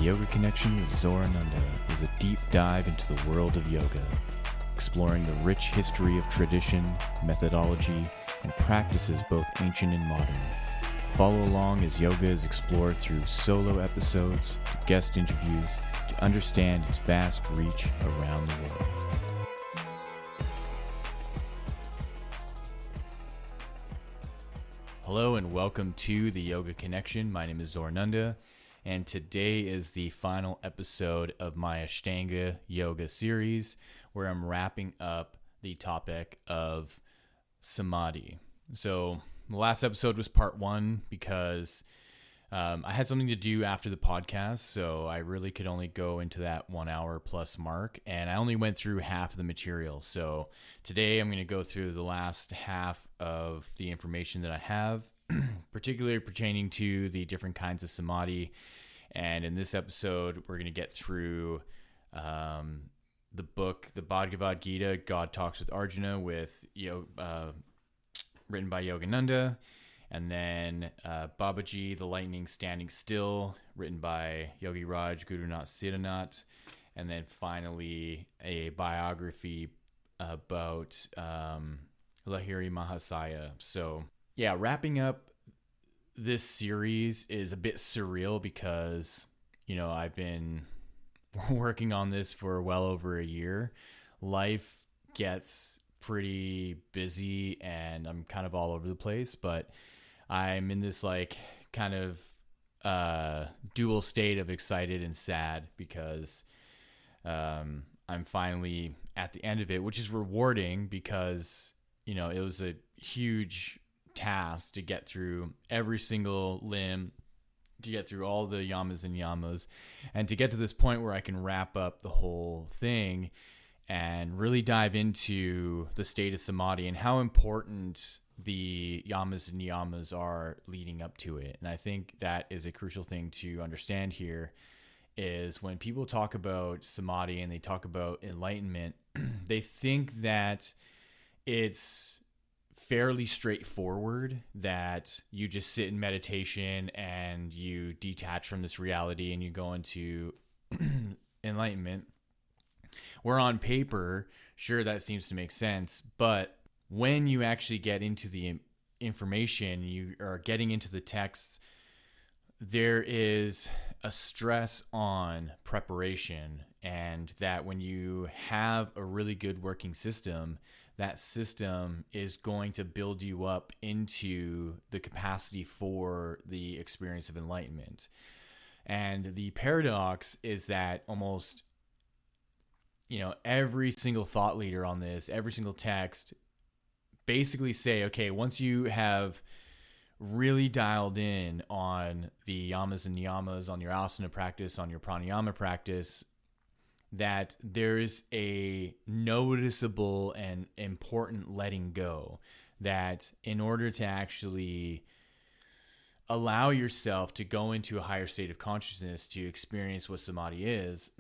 Yoga Connection with Zorananda is a deep dive into the world of yoga, exploring the rich history of tradition, methodology, and practices both ancient and modern. Follow along as yoga is explored through solo episodes to guest interviews to understand its vast reach around the world. Hello and welcome to the Yoga Connection. My name is Zorananda, and today is the final episode of my Ashtanga Yoga Series, where I'm wrapping up the topic of Samadhi. So the last episode was part one because I had something to do after the podcast, so I really could only go into that 1 hour plus mark, and I only went through half of the material. So today I'm going to go through the last half of the information that I have, particularly pertaining to the different kinds of Samadhi. And in this episode, we're going to get through the book, the Bhagavad Gita, God Talks with Arjuna, written by Yogananda. And then Babaji, The Lightning Standing Still, written by Yogiraj, Gurunath, Siddhanath. And then finally, a biography about Lahiri Mahasaya. So, yeah, wrapping up this series is a bit surreal because, I've been working on this for well over a year. Life gets pretty busy and I'm kind of all over the place, but I'm in this kind of dual state of excited and sad because I'm finally at the end of it, which is rewarding because, it was a huge task to get through every single limb, to get through all the yamas and yamas, and to get to this point where I can wrap up the whole thing and really dive into the state of Samadhi and how important the yamas and niyamas are leading up to it. And I think that is a crucial thing to understand here is when people talk about Samadhi and they talk about enlightenment, they think that it's fairly straightforward, that you just sit in meditation and you detach from this reality and you go into enlightenment. Where on paper, sure, that seems to make sense, but when you actually get into the information, you are getting into the texts, there is a stress on preparation, and that when you have a really good working system, that system is going to build you up into the capacity for the experience of enlightenment. And the paradox is that almost, every single thought leader on this, every single text basically say, okay, once you have really dialed in on the yamas and niyamas, on your asana practice, on your pranayama practice, that there's a noticeable and important letting go, that in order to actually allow yourself to go into a higher state of consciousness to experience what Samadhi is,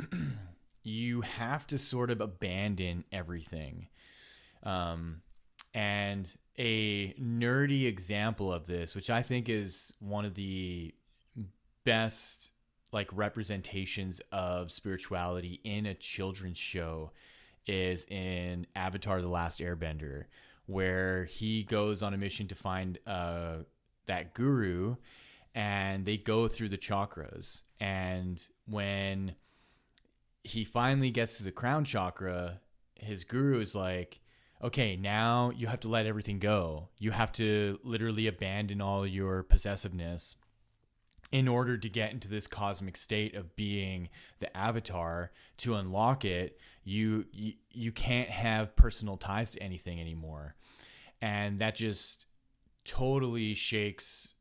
you have to sort of abandon everything. And a nerdy example of this, which I think is one of the best representations of spirituality in a children's show, is in Avatar: The Last Airbender, where he goes on a mission to find that guru, and they go through the chakras. And when he finally gets to the crown chakra, his guru is like, okay, now you have to let everything go. You have to literally abandon all your possessiveness in order to get into this cosmic state of being the avatar. To unlock it, you can't have personal ties to anything anymore. And that just totally shakes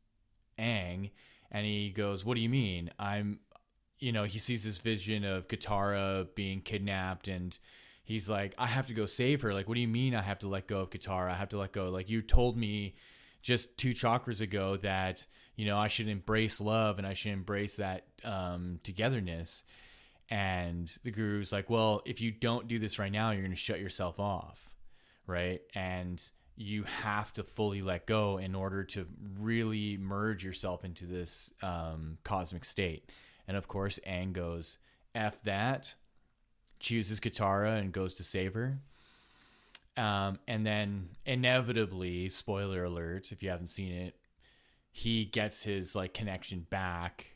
Aang, and he goes, what do you mean? He sees this vision of Katara being kidnapped, and he's like, I have to go save her. What do you mean I have to let go of Katara? I have to let go. You told me just 2 chakras ago that, I should embrace love and I should embrace that togetherness. And the guru's like, well, if you don't do this right now, you're going to shut yourself off, right? And you have to fully let go in order to really merge yourself into this cosmic state. And of course, Aang goes, F that, chooses Katara and goes to save her. And then inevitably, spoiler alert, if you haven't seen it, he gets his like connection back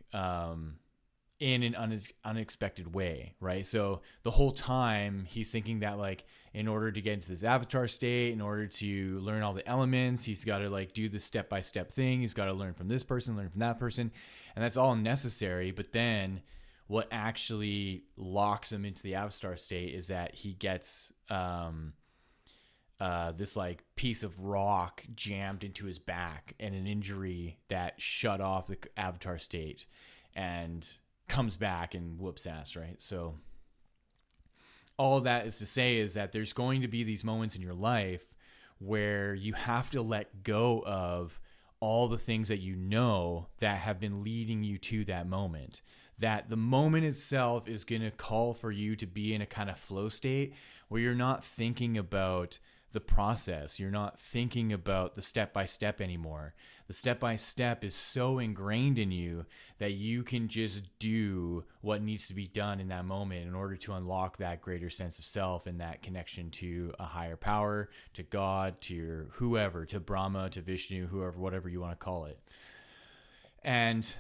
in an unexpected way, right? So the whole time he's thinking that like in order to get into this avatar state, in order to learn all the elements, he's got to like do the step-by-step thing. He's got to learn from this person, learn from that person, and that's all necessary. But then what actually locks him into the avatar state is that he gets this like piece of rock jammed into his back and an injury that shut off the avatar state and comes back and whoops ass, right? So all that is to say is that there's going to be these moments in your life where you have to let go of all the things that you know that have been leading you to that moment. That the moment itself is going to call for you to be in a kind of flow state where you're not thinking about the process. You're not thinking about the step-by-step anymore. The step-by-step is so ingrained in you that you can just do what needs to be done in that moment in order to unlock that greater sense of self and that connection to a higher power, to God, to your whoever, to Brahma, to Vishnu, whoever, whatever you want to call it. And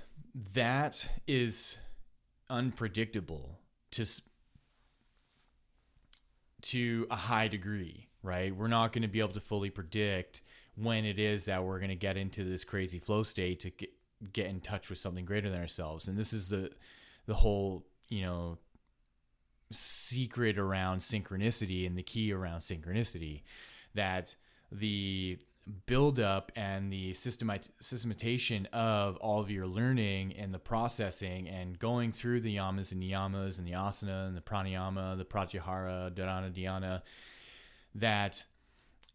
that is unpredictable to a high degree, right? We're not going to be able to fully predict when it is that we're going to get into this crazy flow state to get in touch with something greater than ourselves. And this is the whole, secret around synchronicity and the key around synchronicity, that the buildup and the systematization of all of your learning and the processing and going through the yamas and niyamas and the asana and the pranayama, the pratyahara, dharana, dhyana, that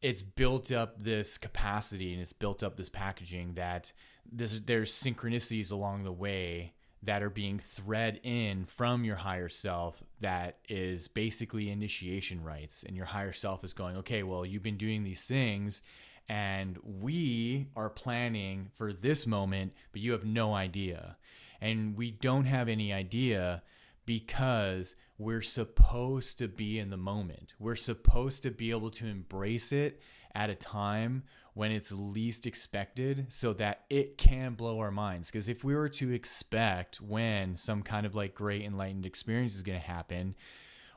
it's built up this capacity and it's built up this packaging that there's synchronicities along the way that are being thread in from your higher self that is basically initiation rites. And your higher self is going, okay, well, you've been doing these things and we are planning for this moment, but you have no idea. And we don't have any idea because we're supposed to be in the moment. We're supposed to be able to embrace it at a time when it's least expected so that it can blow our minds. Because if we were to expect when some kind of like great enlightened experience is going to happen,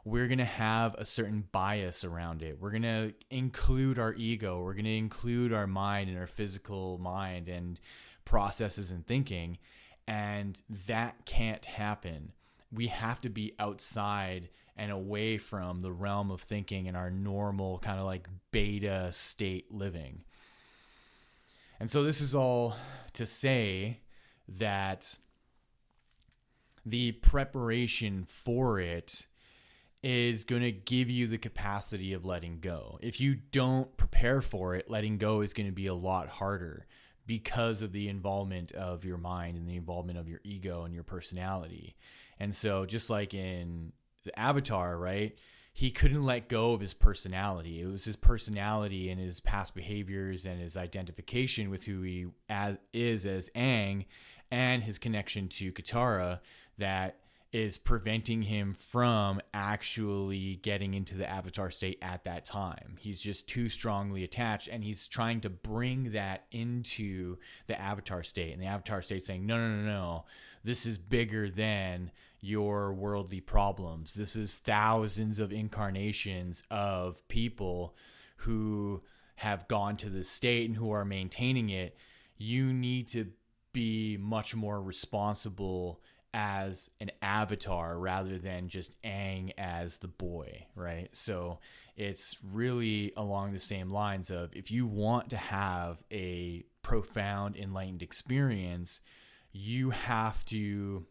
we're going to have a certain bias around it. We're going to include our ego. We're going to include our mind and our physical mind and processes and thinking. And that can't happen. We have to be outside and away from the realm of thinking and our normal kind of like beta state living. And so this is all to say that the preparation for it is going to give you the capacity of letting go. If you don't prepare for it, letting go is going to be a lot harder because of the involvement of your mind and the involvement of your ego and your personality. And so just like in the Avatar, right? He couldn't let go of his personality. It was his personality and his past behaviors and his identification with who he is as Aang and his connection to Katara that is preventing him from actually getting into the avatar state at that time. He's just too strongly attached, and he's trying to bring that into the avatar state. And the avatar state saying, no, this is bigger than your worldly problems. This is thousands of incarnations of people who have gone to this state and who are maintaining it. You need to be much more responsible as an avatar rather than just Aang as the boy, right? So it's really along the same lines of, if you want to have a profound enlightened experience, you have to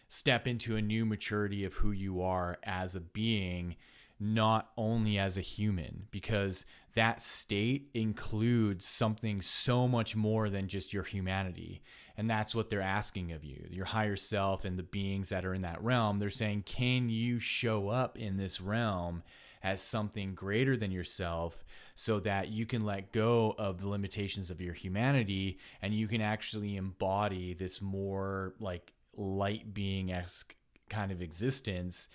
step into a new maturity of who you are as a being, not only as a human, because that state includes something so much more than just your humanity. And that's what they're asking of you, your higher self and the beings that are in that realm. They're saying, can you show up in this realm as something greater than yourself so that you can let go of the limitations of your humanity and you can actually embody this more like light being-esque kind of existence,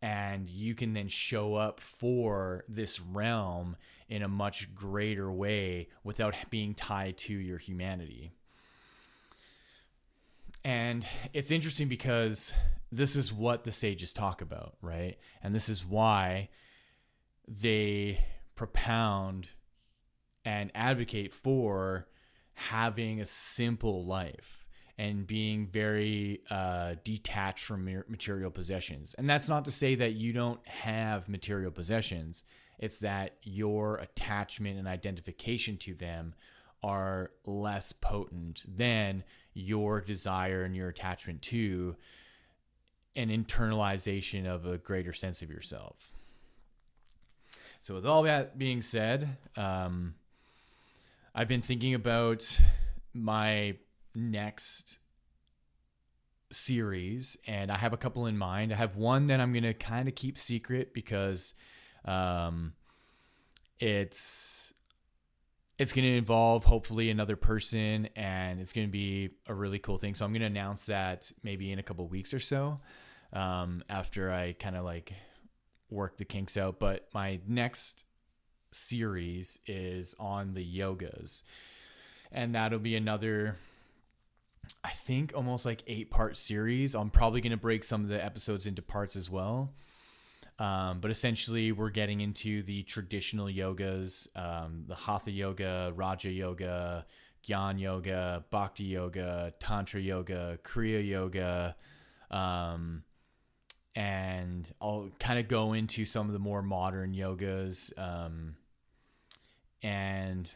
and you can then show up for this realm in a much greater way without being tied to your humanity. And it's interesting because this is what the sages talk about, right? And this is why they propound and advocate for having a simple life and being very detached from material possessions. And that's not to say that you don't have material possessions. It's that your attachment and identification to them are less potent than your desire and your attachment to an internalization of a greater sense of yourself. So with all that being said, I've been thinking about my next series, and I have a couple in mind. I have one that I'm going to kind of keep secret because it's going to involve hopefully another person, and it's going to be a really cool thing. So I'm going to announce that maybe in a couple of weeks or so, after I kind of like work the kinks out. But my next series is on the yogas, and that'll be another, I think, almost like 8-part series. I'm probably going to break some of the episodes into parts as well. But essentially we're getting into the traditional yogas, the Hatha yoga, Raja yoga, Gyan yoga, Bhakti yoga, Tantra yoga, Kriya yoga. And I'll kind of go into some of the more modern yogas, and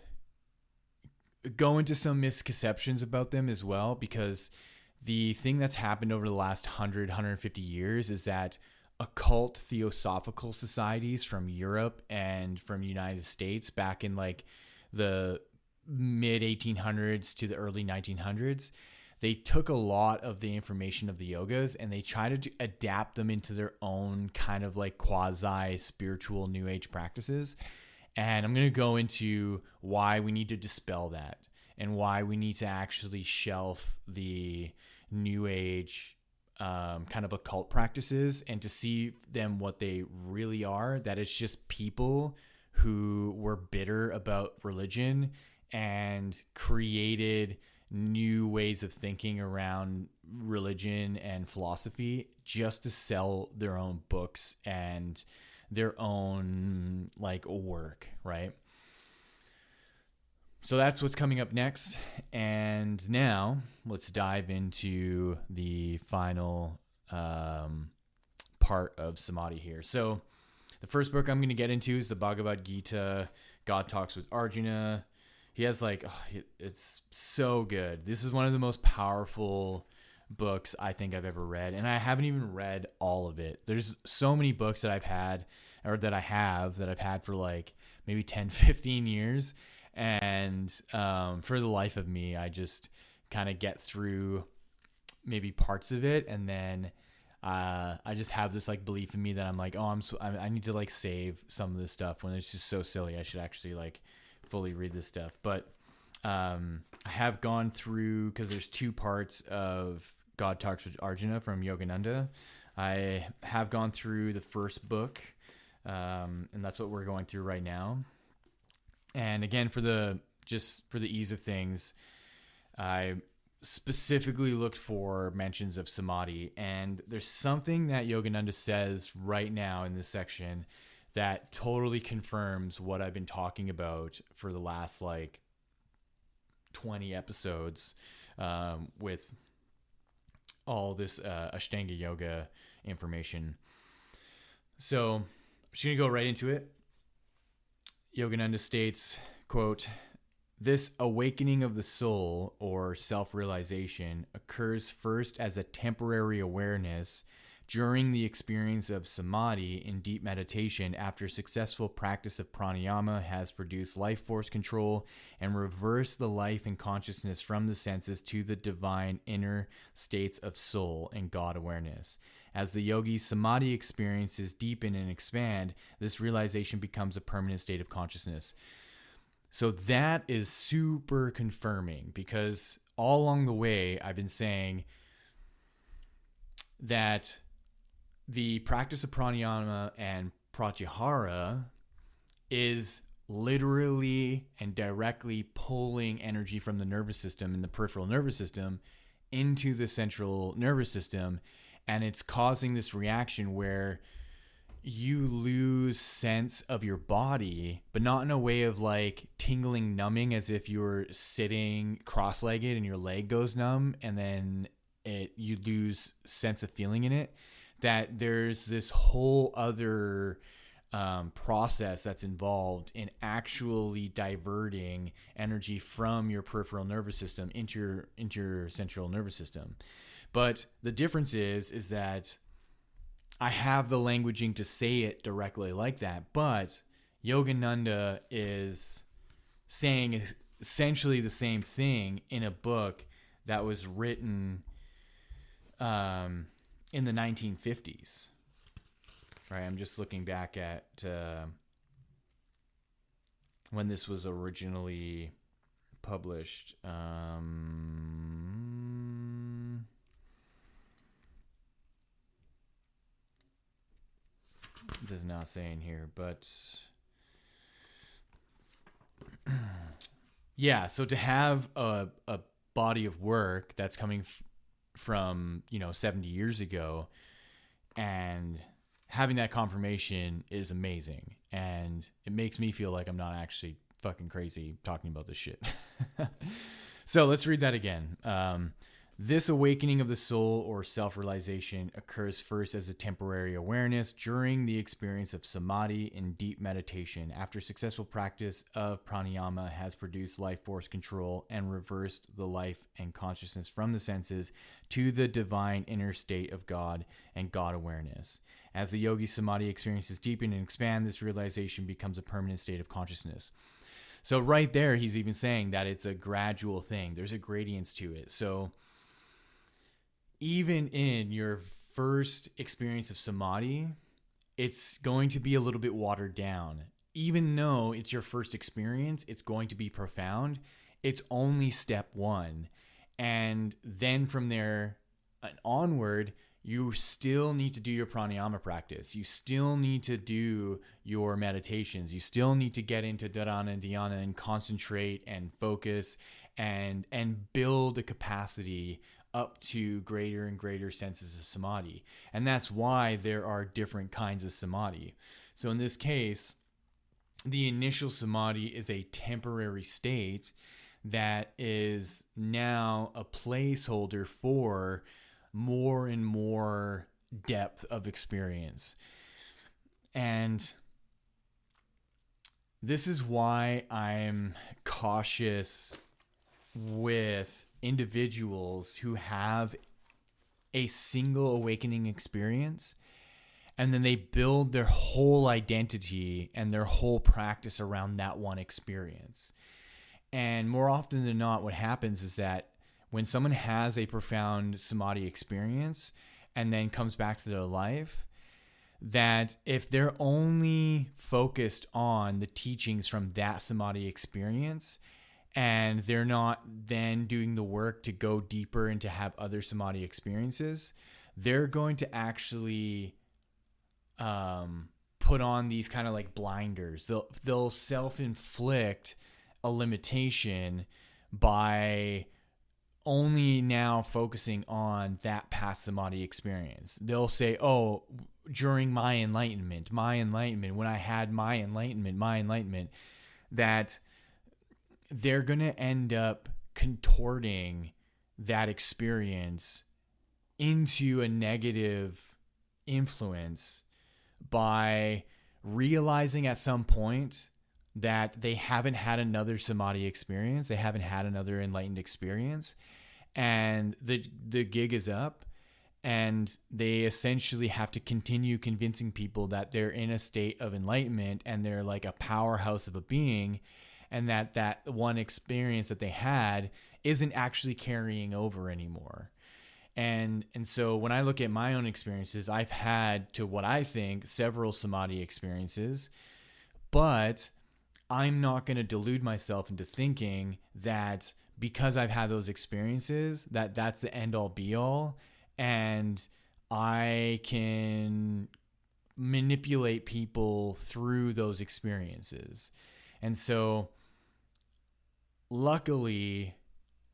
go into some misconceptions about them as well, because the thing that's happened over the last 150 years is that occult theosophical societies from Europe and from the United States back in like the mid 1800s to the early 1900s, they took a lot of the information of the yogas and they tried to adapt them into their own kind of like quasi spiritual new age practices. And I'm going to go into why we need to dispel that and why we need to actually shelf the new age kind of occult practices and to see them what they really are, that it's just people who were bitter about religion and created new ways of thinking around religion and philosophy just to sell their own books and their own like work, right? So that's what's coming up next. And now let's dive into the final part of Samadhi here. So the first book I'm going to get into is the Bhagavad Gita. God Talks with Arjuna. He has like, it's so good. This is one of the most powerful books I think I've ever read. And I haven't even read all of it. There's so many books that I've had, or that I've had for like maybe 10, 15 years. And for the life of me, I just kind of get through maybe parts of it. And then I just have this like belief in me that I'm like, I need to like save some of this stuff when it's just so silly. I should actually like fully read this stuff. But I have gone through, because there's 2 parts of God Talks with Arjuna from Yogananda. I have gone through the first book, and that's what we're going through right now. And again, for the ease of things, I specifically looked for mentions of Samadhi, and there's something that Yogananda says right now in this section that totally confirms what I've been talking about for the last like 20 episodes with all this Ashtanga Yoga information. So I'm just going to go right into it. Yogananda states, quote, "This awakening of the soul or self-realization occurs first as a temporary awareness during the experience of samadhi in deep meditation after successful practice of pranayama has produced life force control and reversed the life and consciousness from the senses to the divine inner states of soul and God awareness. As the yogi's samadhi experiences deepen and expand, this realization becomes a permanent state of consciousness." So that is super confirming, because all along the way I've been saying that the practice of pranayama and pratyahara is literally and directly pulling energy from the nervous system and the peripheral nervous system into the central nervous system. And it's causing this reaction where you lose sense of your body, but not in a way of like tingling, numbing, as if you were sitting cross-legged and your leg goes numb, and then you lose sense of feeling in it. That there's this whole other process that's involved in actually diverting energy from your peripheral nervous system into your central nervous system. But the difference is that I have the languaging to say it directly like that, but Yogananda is saying essentially the same thing in a book that was written in the 1950s. Right, I'm just looking back at when this was originally published. It does not say in here, but yeah. So to have a body of work that's coming from 70 years ago, and having that confirmation is amazing, and it makes me feel like I'm not actually fucking crazy talking about this shit. So let's read that again. This awakening of the soul or self-realization occurs first as a temporary awareness during the experience of samadhi in deep meditation, after successful practice of pranayama has produced life force control and reversed the life and consciousness from the senses to the divine inner state of God and God awareness. As the yogi's samadhi experiences deepen and expand, this realization becomes a permanent state of consciousness. So right there, he's even saying that it's a gradual thing. There's a gradients to it. So even in your first experience of samadhi, it's going to be a little bit watered down. Even though it's your first experience, it's going to be profound. It's only step one. And then from there onward, you still need to do your pranayama practice. You still need to do your meditations. You still need to get into dharana and dhyana and concentrate and focus and build a capacity up to greater and greater senses of samadhi. And that's why there are different kinds of samadhi. So in this case, the initial samadhi is a temporary state that is now a placeholder for more and more depth of experience. And this is why I'm cautious with individuals who have a single awakening experience and then they build their whole identity and their whole practice around that one experience. And more often than not, what happens is that when someone has a profound samadhi experience and then comes back to their life, that if they're only focused on the teachings from that samadhi experience and they're not then doing the work to go deeper and to have other samadhi experiences, they're going to actually put on these kind of like blinders. They'll self-inflict a limitation by only now focusing on that past samadhi experience. They'll say, oh, during my enlightenment, when I had my enlightenment, that they're going to end up contorting that experience into a negative influence by realizing at some point that they haven't had another samadhi experience, they haven't had another enlightened experience, and the gig is up, and they essentially have to continue convincing people that they're in a state of enlightenment and they're like a powerhouse of a being, and that one experience that they had isn't actually carrying over anymore. And so when I look at my own experiences, I've had, to what I think, several samadhi experiences, but I'm not going to delude myself into thinking that because I've had those experiences, that that's the end all be all, and I can manipulate people through those experiences. And so luckily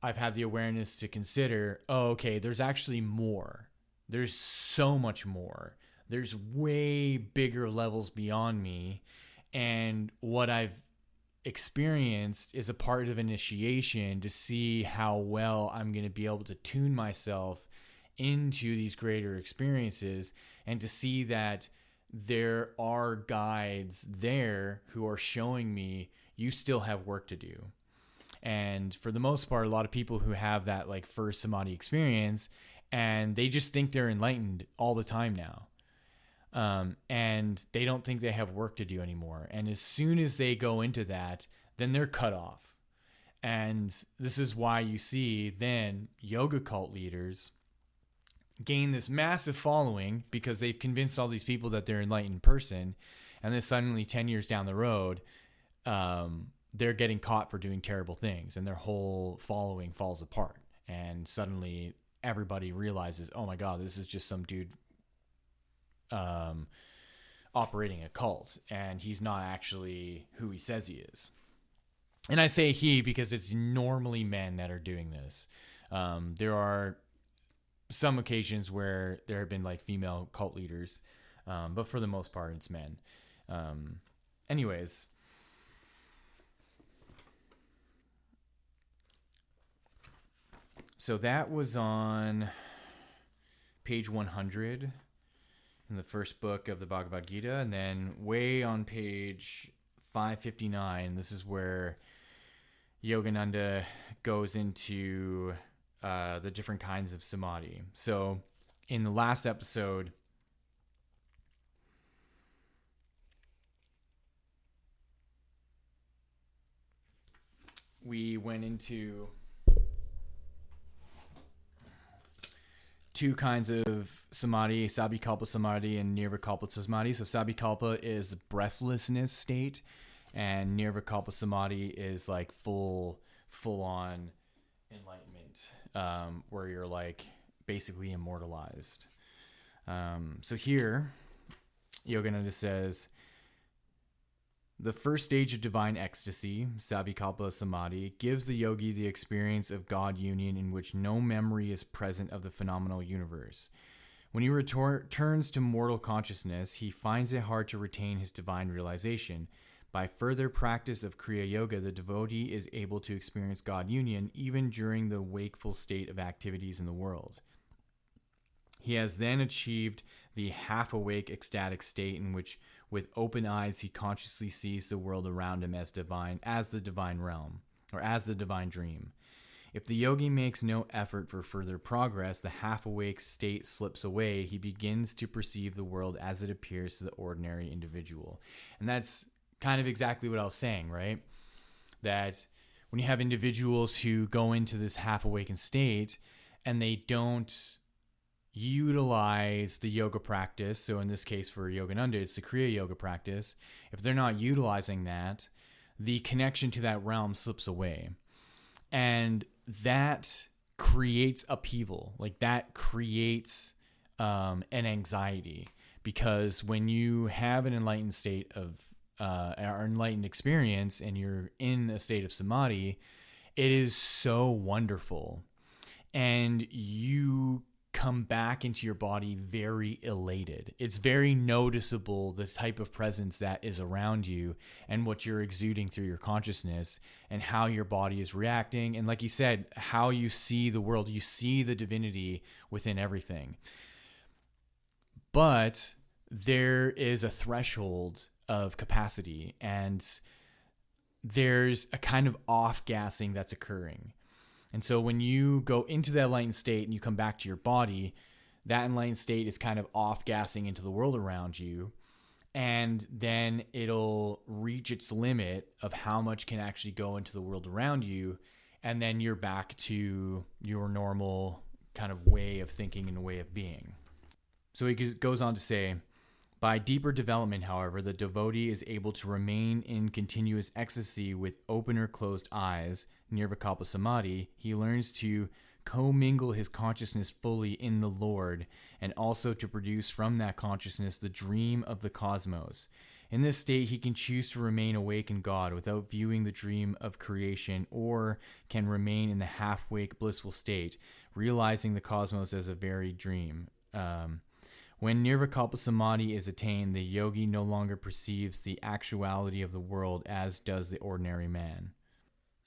I've had the awareness to consider, oh, okay, there's actually more. There's so much more. There's way bigger levels beyond me. And what I've experienced is a part of initiation to see how well I'm going to be able to tune myself into these greater experiences, and to see that there are guides there who are showing me you still have work to do. And for the most part, a lot of people who have that like first samadhi experience, and they just think they're enlightened all the time now. And they don't think they have work to do anymore. And as soon as they go into that, then they're cut off. And this is why you see then yoga cult leaders gain this massive following, because they've convinced all these people that they're an enlightened person. And then suddenly 10 years down the road, they're getting caught for doing terrible things, and their whole following falls apart. And suddenly everybody realizes, oh my God, this is just some dude operating a cult, and he's not actually who he says he is. And I say he because it's normally men that are doing this. There are some occasions where there have been like female cult leaders, but for the most part it's men. Anyways, so that was on page 100 in the first book of the Bhagavad Gita. And then way on page 559, this is where Yogananda goes into the different kinds of samadhi. So in the last episode, we went into two kinds of samadhi, Sabhikalpa Samadhi and Nirvikalpa Samadhi. So Sabhikalpa is breathlessness state, and Nirvikalpa Samadhi is like full on enlightenment, where you're like basically immortalized. So here, Yogananda says, the first stage of divine ecstasy, Sabhikalpa Samadhi, gives the yogi the experience of God union in which no memory is present of the phenomenal universe. When he returns to mortal consciousness, he finds it hard to retain his divine realization. By further practice of Kriya Yoga, the devotee is able to experience God union even during the wakeful state of activities in the world. He has then achieved the half-awake ecstatic state in which, with open eyes, he consciously sees the world around him as the divine realm, or as the divine dream. If the yogi makes no effort for further progress, the half-awake state slips away. He begins to perceive the world as it appears to the ordinary individual. And that's kind of exactly what I was saying, right? That when you have individuals who go into this half-awakened state and they don't utilize the yoga practice, so in this case for Yogananda, it's the Kriya Yoga practice. If they're not utilizing that, the connection to that realm slips away. And that creates upheaval. Like that creates an anxiety, because when you have an enlightened state of or enlightened experience and you're in a state of samadhi, it is so wonderful. And you come back into your body very elated. It's very noticeable, the type of presence that is around you and what you're exuding through your consciousness and how your body is reacting. And like you said, how you see the world, you see the divinity within everything. But there is a threshold of capacity, and there's a kind of off-gassing that's occurring. And so when you go into that enlightened state and you come back to your body, that enlightened state is kind of off-gassing into the world around you. And then it'll reach its limit of how much can actually go into the world around you. And then you're back to your normal kind of way of thinking and way of being. So he goes on to say, by deeper development, however, the devotee is able to remain in continuous ecstasy with open or closed eyes, Nirvikalpa Samadhi. He learns to commingle his consciousness fully in the Lord, and also to produce from that consciousness the dream of the cosmos. In this state, he can choose to remain awake in God without viewing the dream of creation, or can remain in the half-wake blissful state, realizing the cosmos as a very dream. When Nirvikalpa Samadhi is attained, the yogi no longer perceives the actuality of the world as does the ordinary man.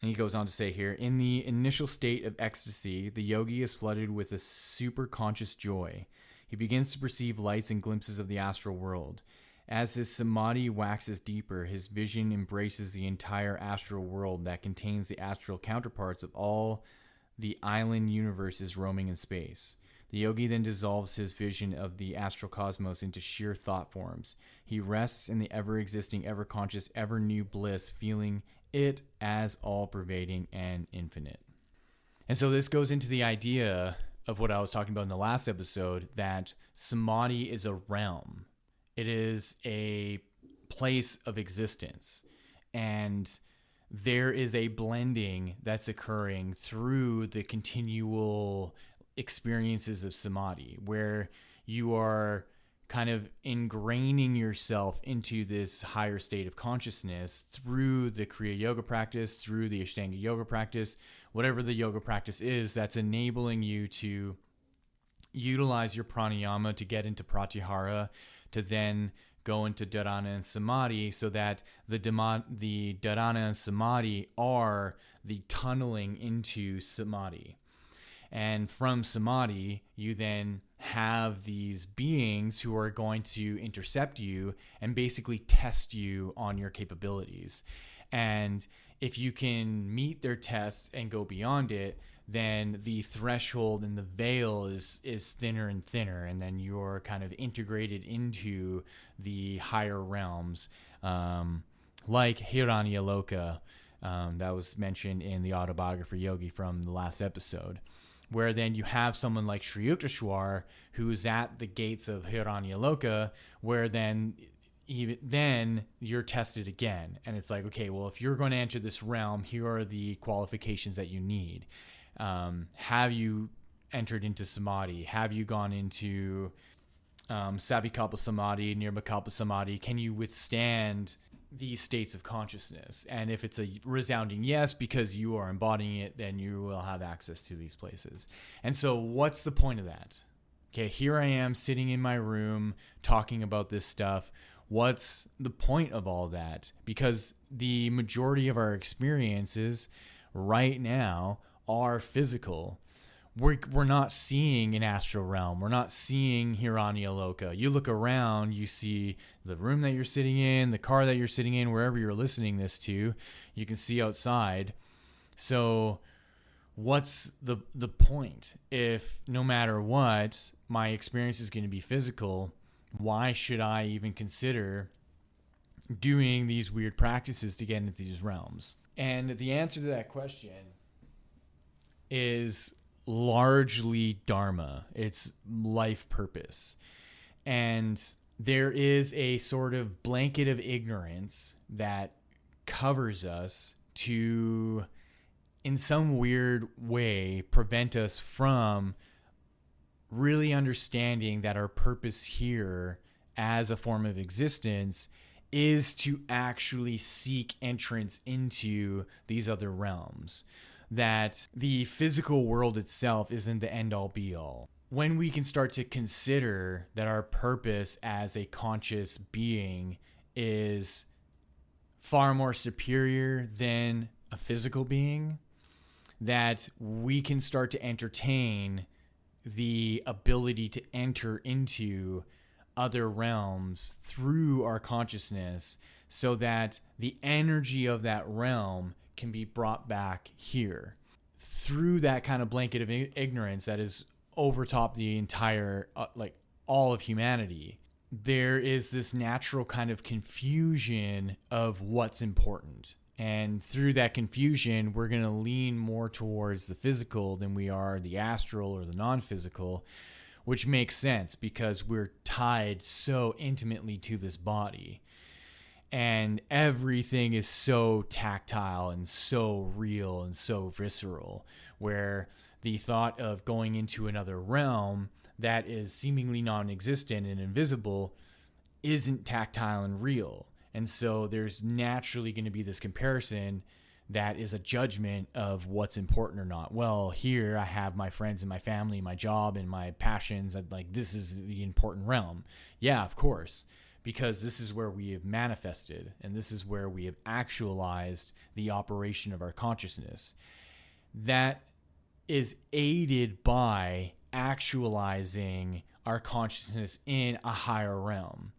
And he goes on to say here, in the initial state of ecstasy, the yogi is flooded with a super-conscious joy. He begins to perceive lights and glimpses of the astral world. As his samadhi waxes deeper, his vision embraces the entire astral world that contains the astral counterparts of all the island universes roaming in space. The yogi then dissolves his vision of the astral cosmos into sheer thought forms. He rests in the ever-existing, ever-conscious, ever-new bliss, feeling it as all-pervading and infinite. And so this goes into the idea of what I was talking about in the last episode, that samadhi is a realm. It is a place of existence. And there is a blending that's occurring through the continual experiences of samadhi, where you are kind of ingraining yourself into this higher state of consciousness through the Kriya Yoga practice, through the Ashtanga Yoga practice, whatever the yoga practice is that's enabling you to utilize your pranayama to get into pratyahara, to then go into dharana and samadhi, so that the dharana and samadhi are the tunneling into samadhi. And from samadhi, you then have these beings who are going to intercept you and basically test you on your capabilities. And if you can meet their tests and go beyond it, then the threshold and the veil is thinner and thinner, and then you're kind of integrated into the higher realms, like Hiranyaloka, that was mentioned in the Autobiography Yogi from the last episode, where then you have someone like Sri Yukteswar who's at the gates of Hiranyaloka, where then you're tested again. And it's like, okay, well, if you're going to enter this realm, here are the qualifications that you need. Have you entered into samadhi? Have you gone into Savikalpa Samadhi, Nirvikalpa Samadhi? Can you withstand these states of consciousness? And if it's a resounding yes, because you are embodying it, then you will have access to these places. And so what's the point of that? Okay, here I am sitting in my room talking about this stuff. What's the point of all that? Because the majority of our experiences right now are physical. We're not seeing an astral realm. We're not seeing Hiranyaloka. You look around, you see the room that you're sitting in, the car that you're sitting in, wherever you're listening this to, you can see outside. So what's the point? If no matter what, my experience is going to be physical, why should I even consider doing these weird practices to get into these realms? And the answer to that question is largely dharma. It's life purpose. And there is a sort of blanket of ignorance that covers us to, in some weird way, prevent us from really understanding that our purpose here as a form of existence is to actually seek entrance into these other realms. That the physical world itself isn't the end-all be-all. When we can start to consider that our purpose as a conscious being is far more superior than a physical being, that we can start to entertain the ability to enter into other realms through our consciousness, so that the energy of that realm can be brought back here through that kind of blanket of ignorance that is overtop the entire, all of humanity. There is this natural kind of confusion of what's important. And through that confusion, we're going to lean more towards the physical than we are the astral or the non-physical, which makes sense because we're tied so intimately to this body. And everything is so tactile and so real and so visceral, where the thought of going into another realm that is seemingly non-existent and invisible isn't tactile and real. And so there's naturally going to be this comparison that is a judgment of what's important or not. Well, here I have my friends and my family, my job and my passions. Like, this is the important realm. Yeah, of course, because this is where we have manifested, and this is where we have actualized the operation of our consciousness. That is aided by actualizing our consciousness in a higher realm.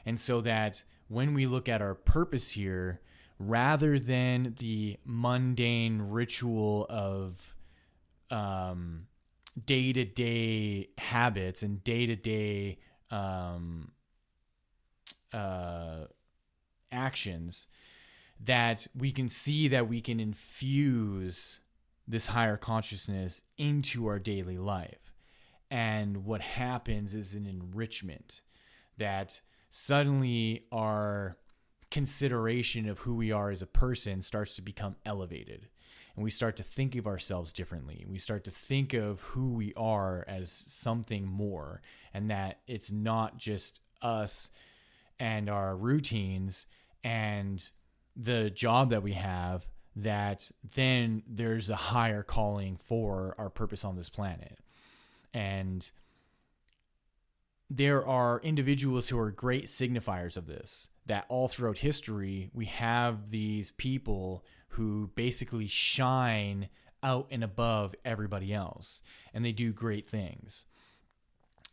And so that when we look at our purpose here, rather than the mundane ritual of day-to-day habits and day-to-day actions, that we can see that we can infuse this higher consciousness into our daily life. And what happens is an enrichment, that suddenly our consideration of who we are as a person starts to become elevated, and we start to think of ourselves differently. We start to think of who we are as something more, and that it's not just us and our routines and the job that we have, that then there's a higher calling for our purpose on this planet. And there are individuals who are great signifiers of this, that all throughout history, we have these people who basically shine out and above everybody else, and they do great things.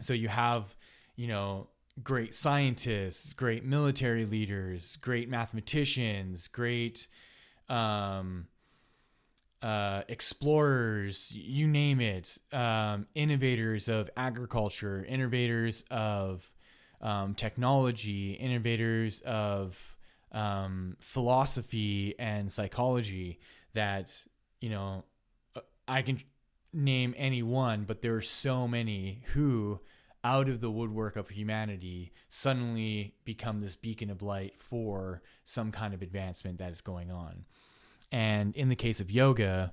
So you have, great scientists, great military leaders, great mathematicians, great explorers, you name it, innovators of agriculture, innovators of technology, innovators of philosophy and psychology, that, I can name any one, but there are so many who, out of the woodwork of humanity, suddenly become this beacon of light for some kind of advancement that is going on. And in the case of yoga,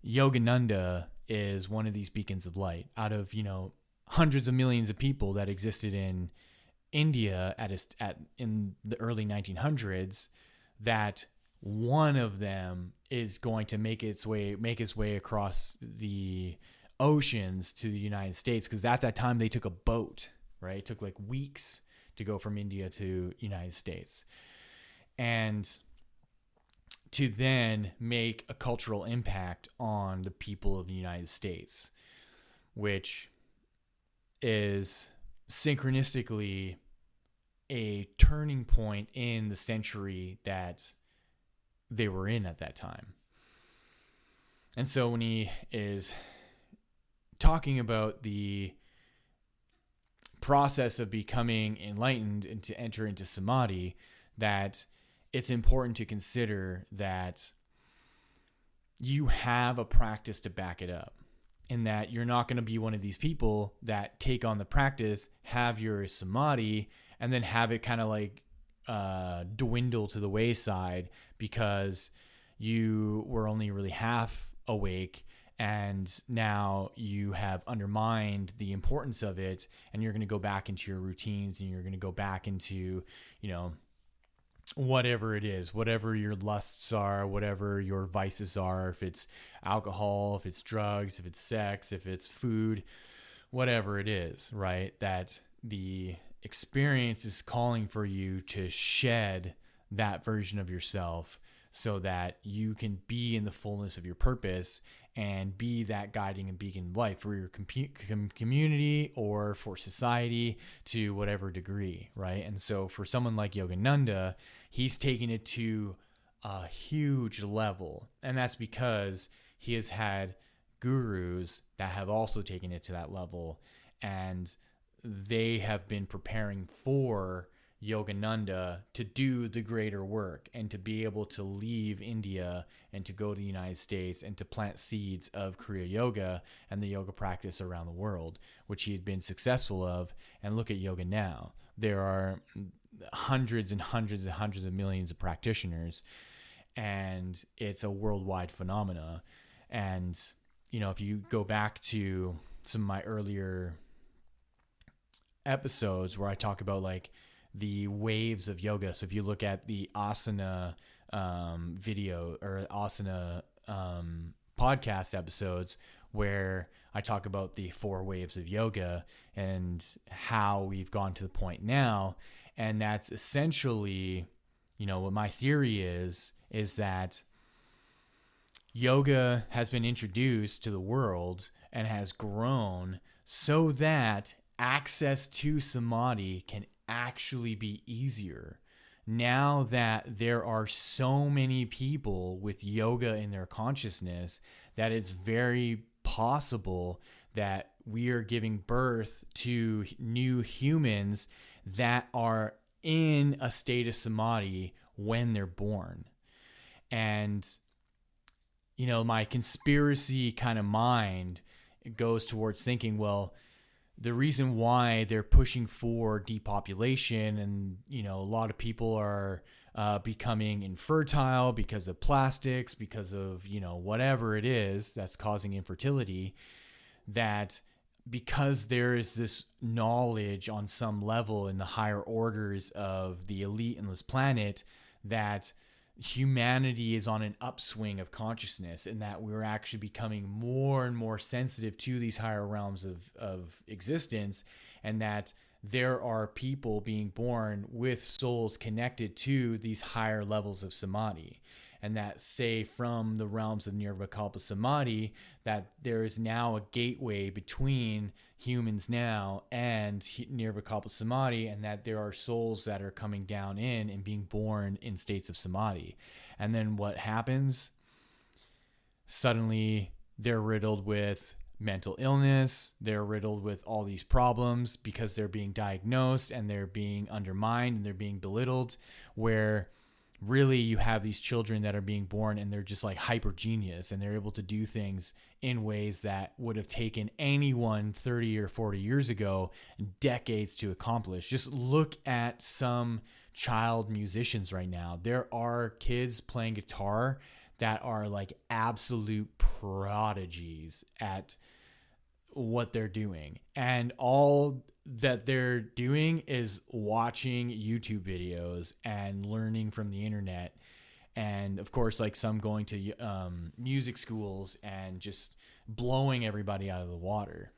Yogananda is one of these beacons of light. Out of, hundreds of millions of people that existed in India in the early 1900s, that one of them is going to make his way across the oceans to the United States, because at that time they took a boat, right? It took like weeks to go from India to United States. And to then make a cultural impact on the people of the United States, which is synchronistically a turning point in the century that they were in at that time. And so when he is talking about the process of becoming enlightened and to enter into Samadhi, that it's important to consider that you have a practice to back it up, and that you're not going to be one of these people that take on the practice, have your Samadhi, and then have it kind of like dwindle to the wayside because you were only really half awake, and now you have undermined the importance of it, and you're going to go back into your routines, and you're going to go back into, whatever it is, whatever your lusts are, whatever your vices are, if it's alcohol, if it's drugs, if it's sex, if it's food, whatever it is, right? That the experience is calling for you to shed that version of yourself so that you can be in the fullness of your purpose and be that guiding and beacon of light for your community or for society to whatever degree, right? And so for someone like Yogananda, he's taking it to a huge level, and that's because he has had gurus that have also taken it to that level, and they have been preparing for Yogananda to do the greater work and to be able to leave India and to go to the United States and to plant seeds of Kriya Yoga and the yoga practice around the world, which he had been successful of. And look at yoga now. There are hundreds and hundreds and hundreds of millions of practitioners, and it's a worldwide phenomena. And if you go back to some of my earlier episodes where I talk about like the waves of yoga. So if you look at the asana video or asana podcast episodes where I talk about the 4 waves of yoga and how we've gone to the point now. And that's essentially, what my theory is that yoga has been introduced to the world and has grown so that access to samadhi can actually be easier. Now that there are so many people with yoga in their consciousness, that it's very possible that we are giving birth to new humans that are in a state of samadhi when they're born. And, my conspiracy kind of mind goes towards thinking, well, the reason why they're pushing for depopulation and, a lot of people are becoming infertile because of plastics, because of, whatever it is that's causing infertility, that because there is this knowledge on some level in the higher orders of the elite in this planet that humanity is on an upswing of consciousness, and that we're actually becoming more and more sensitive to these higher realms of existence, and that there are people being born with souls connected to these higher levels of samadhi. And that, say, from the realms of Nirvikalpa Samadhi, that there is now a gateway between humans now and Nirvikalpa Samadhi, and that there are souls that are coming down in and being born in states of samadhi. And then what happens? Suddenly they're riddled with mental illness. They're riddled with all these problems because they're being diagnosed and they're being undermined and they're being belittled, where really you have these children that are being born and they're just like hyper genius, and they're able to do things in ways that would have taken anyone 30 or 40 years ago decades to accomplish. Just look at some child musicians right now. There are kids playing guitar that are like absolute prodigies at what they're doing. And all that they're doing is watching YouTube videos and learning from the internet. And of course, like some going to music schools and just blowing everybody out of the water.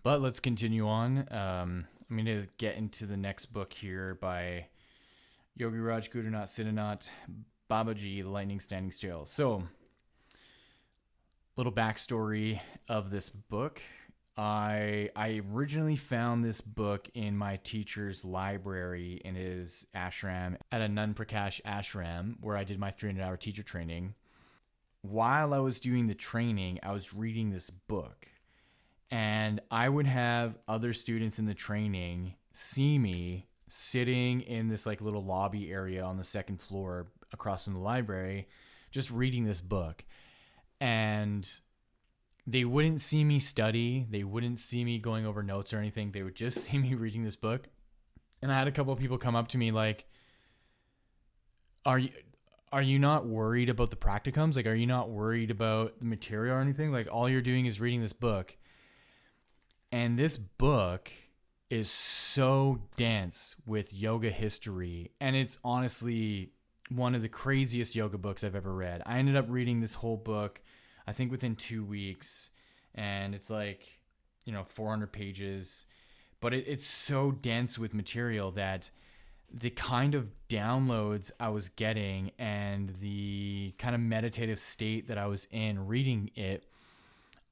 But let's continue on. I'm going to get into the next book here by Yogiraj, Gurunath, Siddhanath, Babaji, The Lightning Standing Still. So, little backstory of this book. I originally found this book in my teacher's library in his ashram at a Nun Prakash ashram where I did my 300-hour teacher training. While I was doing the training, I was reading this book, and I would have other students in the training see me sitting in this like little lobby area on the second floor across from the library, just reading this book. And they wouldn't see me study. They wouldn't see me going over notes or anything. They would just see me reading this book. And I had a couple of people come up to me like, are you not worried about the practicums? Like, are you not worried about the material or anything? Like, all you're doing is reading this book. And this book is so dense with yoga history. And it's honestly one of the craziest yoga books I've ever read. I ended up reading this whole book, I think within 2 weeks, and it's like, 400 pages, but it's so dense with material that the kind of downloads I was getting and the kind of meditative state that I was in reading it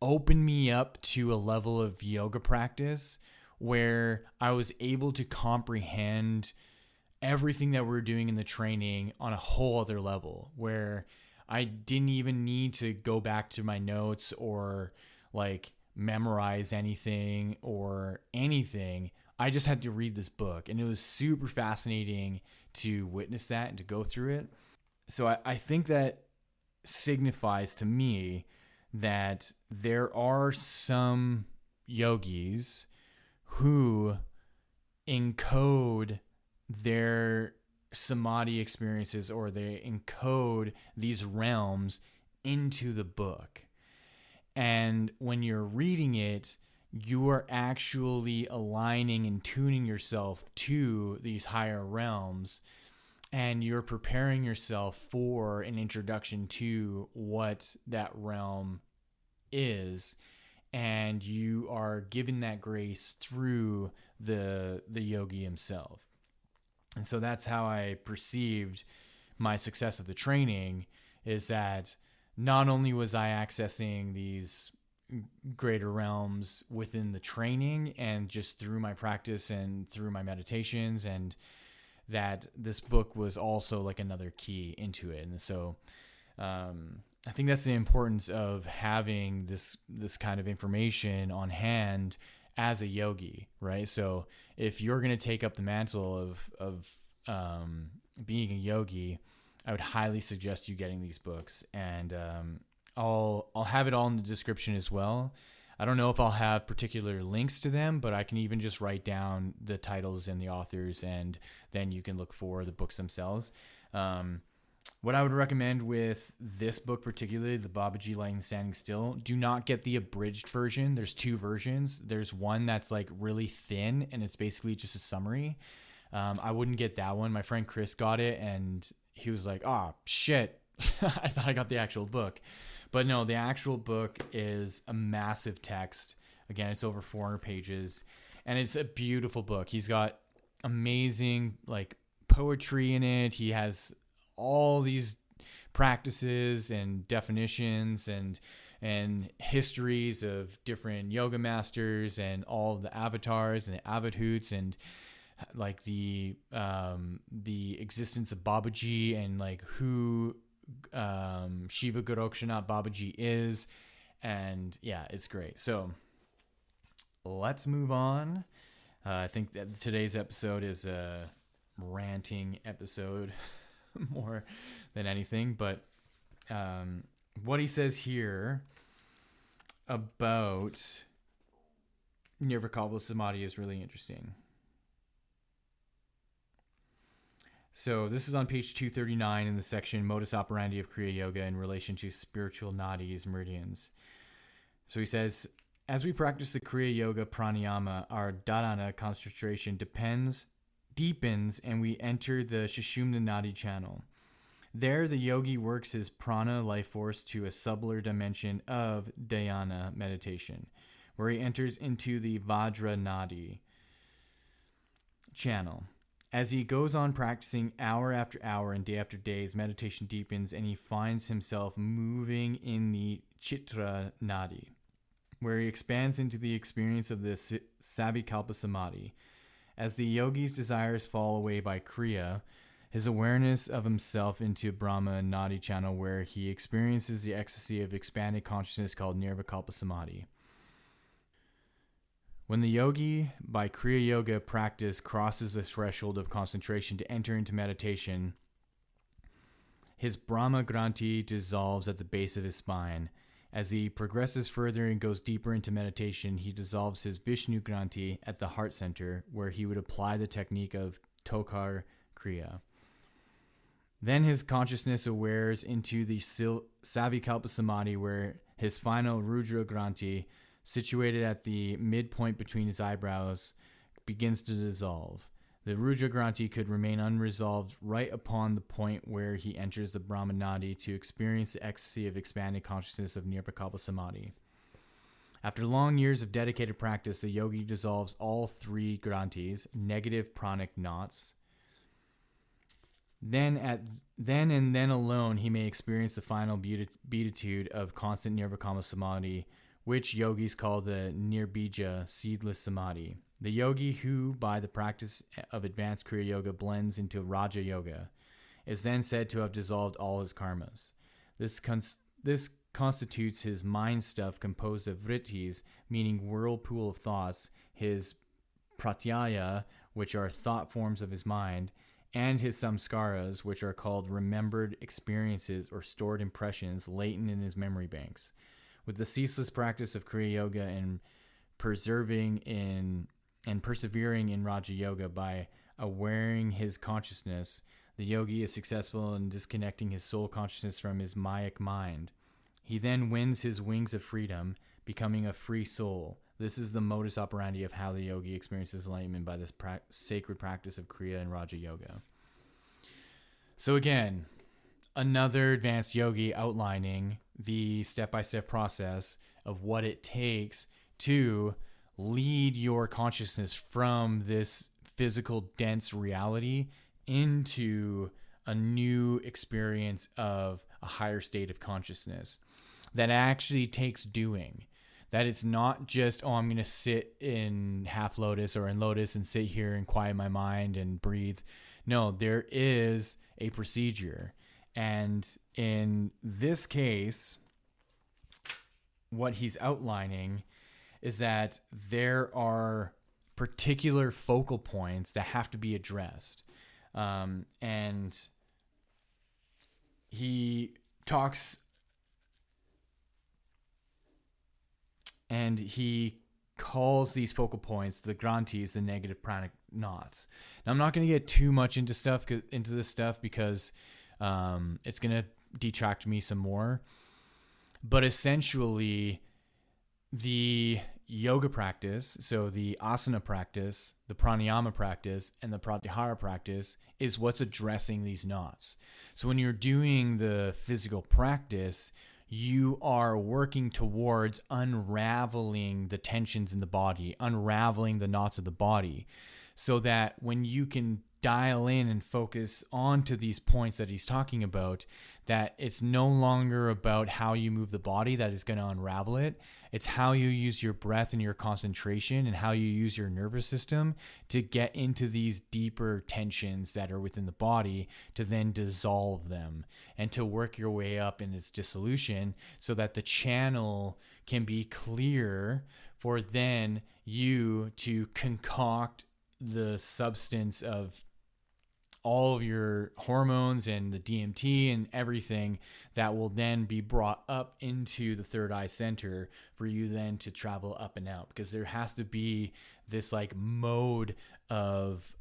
opened me up to a level of yoga practice where I was able to comprehend everything that we're doing in the training on a whole other level, where I didn't even need to go back to my notes or like memorize anything or anything. I just had to read this book, and it was super fascinating to witness that and to go through it. So I think that signifies to me that there are some yogis who encode their samadhi experiences, or they encode these realms into the book. And when you're reading it, you are actually aligning and tuning yourself to these higher realms, and you're preparing yourself for an introduction to what that realm is, and you are given that grace through the yogi himself. And so that's how I perceived my success of the training, is that not only was I accessing these greater realms within the training and just through my practice and through my meditations, and that this book was also like another key into it. And so I think that's the importance of having this kind of information on hand as a yogi, right? So if you're going to take up the mantle of being a yogi, I would highly suggest you getting these books. And I'll have it all in the description as well. I don't know if I'll have particular links to them, but I can even just write down the titles and the authors, and then you can look for the books themselves. What I would recommend with this book particularly, the Babaji Lying Standing Still, do not get the abridged version. There's two versions. There's one that's like really thin, and it's basically just a summary. I wouldn't get that one. My friend Chris got it, and he was like, "Oh, shit. I thought I got the actual book." But no, the actual book is a massive text. Again, it's over 400 pages, and it's a beautiful book. He's got amazing like poetry in it. He has all these practices and definitions and histories of different yoga masters and all of the avatars and the avadhuts, and like the existence of Babaji, and like who Shiva Gorakshanath Babaji is. And yeah, it's great. So let's move on. I think that today's episode is a ranting episode more than anything, but what he says here about Nirvikalpa Samadhi is really interesting. So this is on page 239 in the section Modus Operandi of Kriya Yoga in relation to spiritual nadis, meridians. So he says, as we practice the Kriya Yoga pranayama, our dharana concentration deepens, and we enter the Sushumna Nadi channel. There, the yogi works his prana life force to a subtler dimension of dhyana meditation, where he enters into the Vajra Nadi channel. As he goes on practicing hour after hour and day after day, his meditation deepens, and he finds himself moving in the Chitra Nadi, where he expands into the experience of the Savikalpa Samadhi. As the yogi's desires fall away by Kriya, his awareness of himself into Brahma Nadi channel, where he experiences the ecstasy of expanded consciousness called Nirvikalpa Samadhi. When the yogi, by Kriya Yoga practice, crosses the threshold of concentration to enter into meditation, his Brahma Granthi dissolves at the base of his spine. As he progresses further and goes deeper into meditation, he dissolves his Vishnu Granthi at the heart center, where he would apply the technique of Tokar Kriya. Then his consciousness awares into the Savikalpa Samadhi, where his final Rudra Granthi, situated at the midpoint between his eyebrows, begins to dissolve. The Rudra Granthi could remain unresolved right upon the point where he enters the Brahma Nadi to experience the ecstasy of expanded consciousness of Nirvikalpa Samadhi. After long years of dedicated practice, the yogi dissolves all three Granthis, negative pranic knots. Then and then alone, he may experience the final beatitude of constant Nirvikalpa Samadhi, which yogis call the Nirbija, seedless Samadhi. The yogi who, by the practice of advanced Kriya Yoga, blends into Raja Yoga, is then said to have dissolved all his karmas. This constitutes his mind stuff composed of vrittis, meaning whirlpool of thoughts, his pratyaya, which are thought forms of his mind, and his samskaras, which are called remembered experiences or stored impressions latent in his memory banks. With the ceaseless practice of Kriya Yoga and persevering in Raja Yoga by awareing his consciousness, the yogi is successful in disconnecting his soul consciousness from his mayic mind. He then wins his wings of freedom, becoming a free soul. This is the modus operandi of how the yogi experiences enlightenment by this sacred practice of Kriya and Raja Yoga. So again, another advanced yogi outlining the step-by-step process of what it takes to lead your consciousness from this physical, dense reality into a new experience of a higher state of consciousness that actually takes doing. That it's not just, oh, I'm going to sit in half lotus or in lotus and sit here and quiet my mind and breathe. No, there is a procedure. And in this case, what he's outlining is that there are particular focal points that have to be addressed. And he talks and he calls these focal points, the granthis, the negative pranic knots. Now, I'm not going to get too much into this stuff because it's going to detract me some more. But essentially, the yoga practice, so the asana practice, the pranayama practice, and the pratyahara practice is what's addressing these knots. So when you're doing the physical practice, you are working towards unraveling the tensions in the body, unraveling the knots of the body, so that when you can dial in and focus onto these points that he's talking about, that it's no longer about how you move the body that is going to unravel it. It's how you use your breath and your concentration and how you use your nervous system to get into these deeper tensions that are within the body to then dissolve them and to work your way up in its dissolution so that the channel can be clear for then you to concoct the substance of all of your hormones and the DMT and everything that will then be brought up into the third eye center for you then to travel up and out, because there has to be this like mode of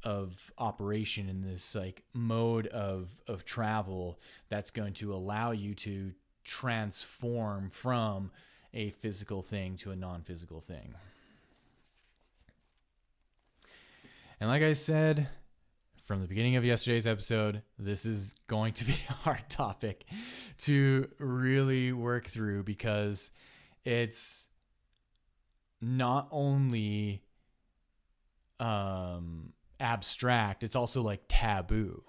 operation and this like mode of travel that's going to allow you to transform from a physical thing to a non-physical thing. And like I said from the beginning of yesterday's episode, this is going to be a hard topic to really work through because it's not only abstract, it's also like taboo.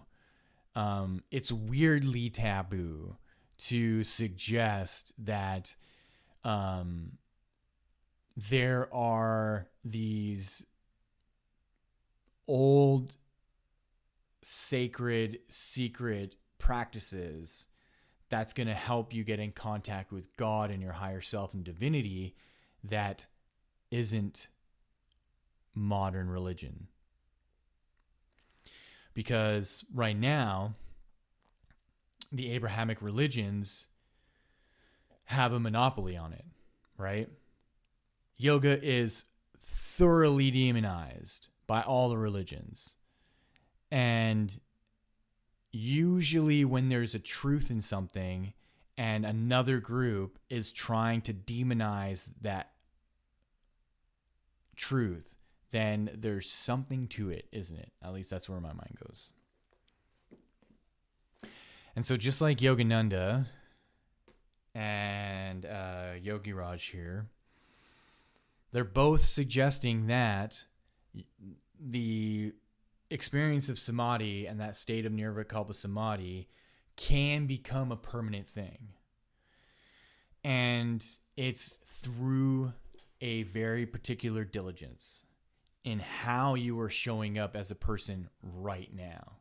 It's weirdly taboo to suggest that there are these old sacred secret practices that's going to help you get in contact with God and your higher self and divinity that isn't modern religion. Because right now, the Abrahamic religions have a monopoly on it, right? Yoga is thoroughly demonized by all the religions. And usually when there's a truth in something and another group is trying to demonize that truth, then there's something to it, isn't it? At least that's where my mind goes. And so just like Yogananda and Yogiraj here, they're both suggesting that the experience of samadhi and that state of nirvikalpa samadhi can become a permanent thing. And it's through a very particular diligence in how you are showing up as a person right now.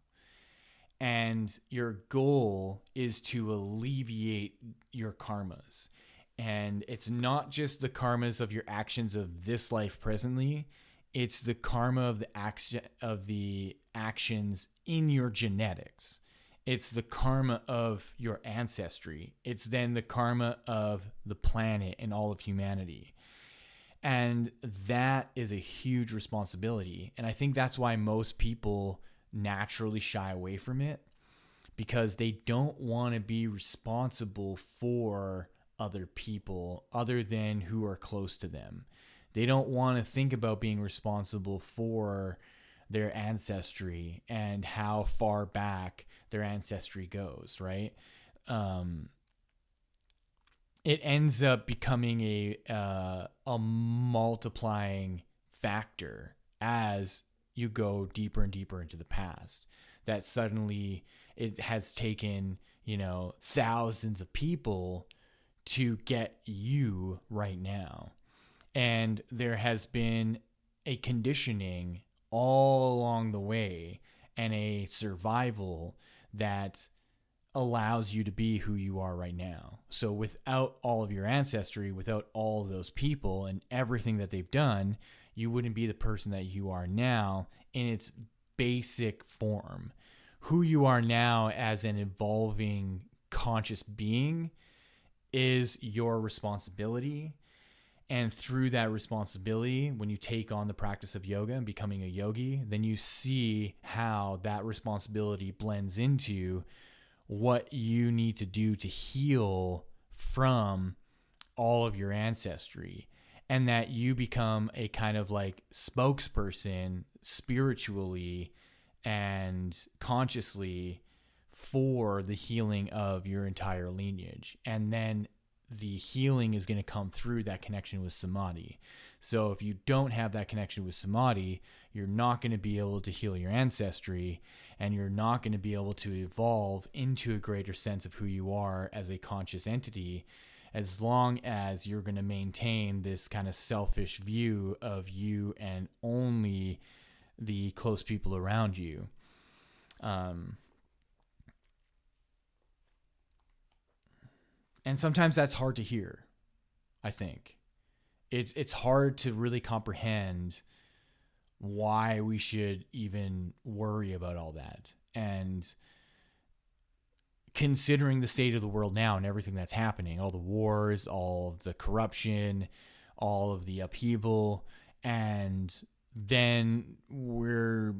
And your goal is to alleviate your karmas. And it's not just the karmas of your actions of this life presently. It's the karma of the actions in your genetics. It's the karma of your ancestry. It's then the karma of the planet and all of humanity. And that is a huge responsibility. And I think that's why most people naturally shy away from it, because they don't want to be responsible for other people other than who are close to them. They don't want to think about being responsible for their ancestry and how far back their ancestry goes, right? It ends up becoming a multiplying factor as you go deeper and deeper into the past. That suddenly it has taken, thousands of people to get you right now. And there has been a conditioning all along the way and a survival that allows you to be who you are right now. So without all of your ancestry, without all of those people and everything that they've done, you wouldn't be the person that you are now in its basic form. Who you are now as an evolving conscious being is your responsibility. And through that responsibility, when you take on the practice of yoga and becoming a yogi, then you see how that responsibility blends into what you need to do to heal from all of your ancestry, and that you become a kind of like spokesperson spiritually and consciously for the healing of your entire lineage. And then the healing is going to come through that connection with Samadhi. So if you don't have that connection with Samadhi, you're not going to be able to heal your ancestry, and you're not going to be able to evolve into a greater sense of who you are as a conscious entity, as long as you're going to maintain this kind of selfish view of you and only the close people around you. And sometimes that's hard to hear, I think. It's hard to really comprehend why we should even worry about all that. And considering the state of the world now and everything that's happening, all the wars, all of the corruption, all of the upheaval, and then we're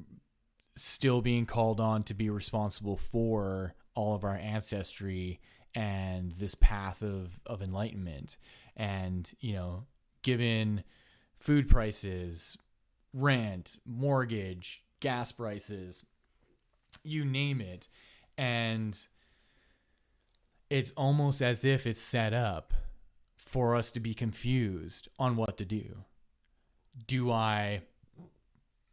still being called on to be responsible for all of our ancestry and this path of enlightenment. And, given food prices, rent, mortgage, gas prices, you name it. And it's almost as if it's set up for us to be confused on what to do. Do I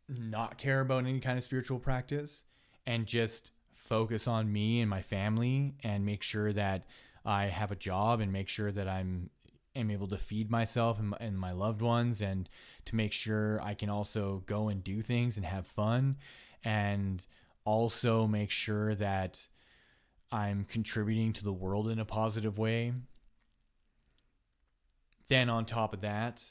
not care about any kind of spiritual practice and just focus on me and my family and make sure that I have a job and make sure that am able to feed myself and my loved ones, and to make sure I can also go and do things and have fun, and also make sure that I'm contributing to the world in a positive way? Then on top of that,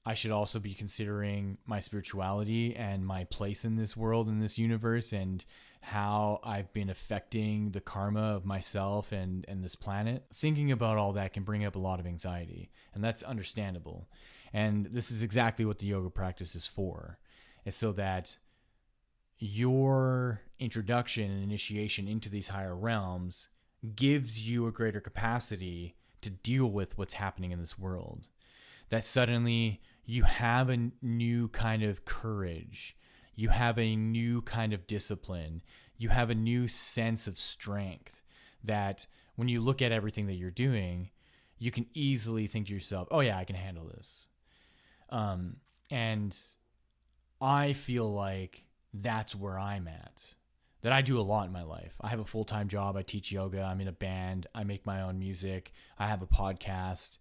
I should also be considering my spirituality and my place in this world, in this universe, and how I've been affecting the karma of myself and this planet. Thinking about all that can bring up a lot of anxiety, and that's understandable. And this is exactly what the yoga practice is for. It's so that your introduction and initiation into these higher realms gives you a greater capacity to deal with what's happening in this world. That suddenly you have a new kind of courage. You have a new kind of discipline. You have a new sense of strength that when you look at everything that you're doing, you can easily think to yourself, oh yeah, I can handle this. And I feel like that's where I'm at. That I do a lot in my life. I have a full-time job. I teach yoga. I'm in a band. I make my own music. I have a podcast.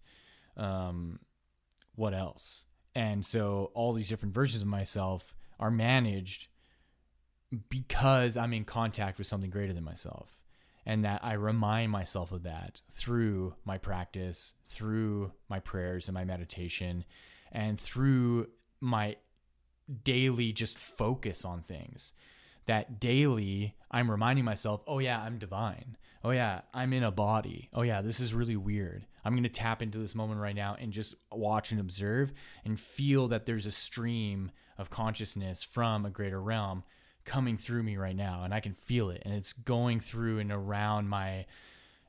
What else? And so all these different versions of myself are managed because I'm in contact with something greater than myself. And that I remind myself of that through my practice, through my prayers and my meditation, and through my daily just focus on things. That daily I'm reminding myself, oh yeah, I'm divine. Oh yeah, I'm in a body. Oh yeah, this is really weird. I'm going to tap into this moment right now and just watch and observe and feel that there's a stream of consciousness from a greater realm coming through me right now. And I can feel it. And it's going through and around my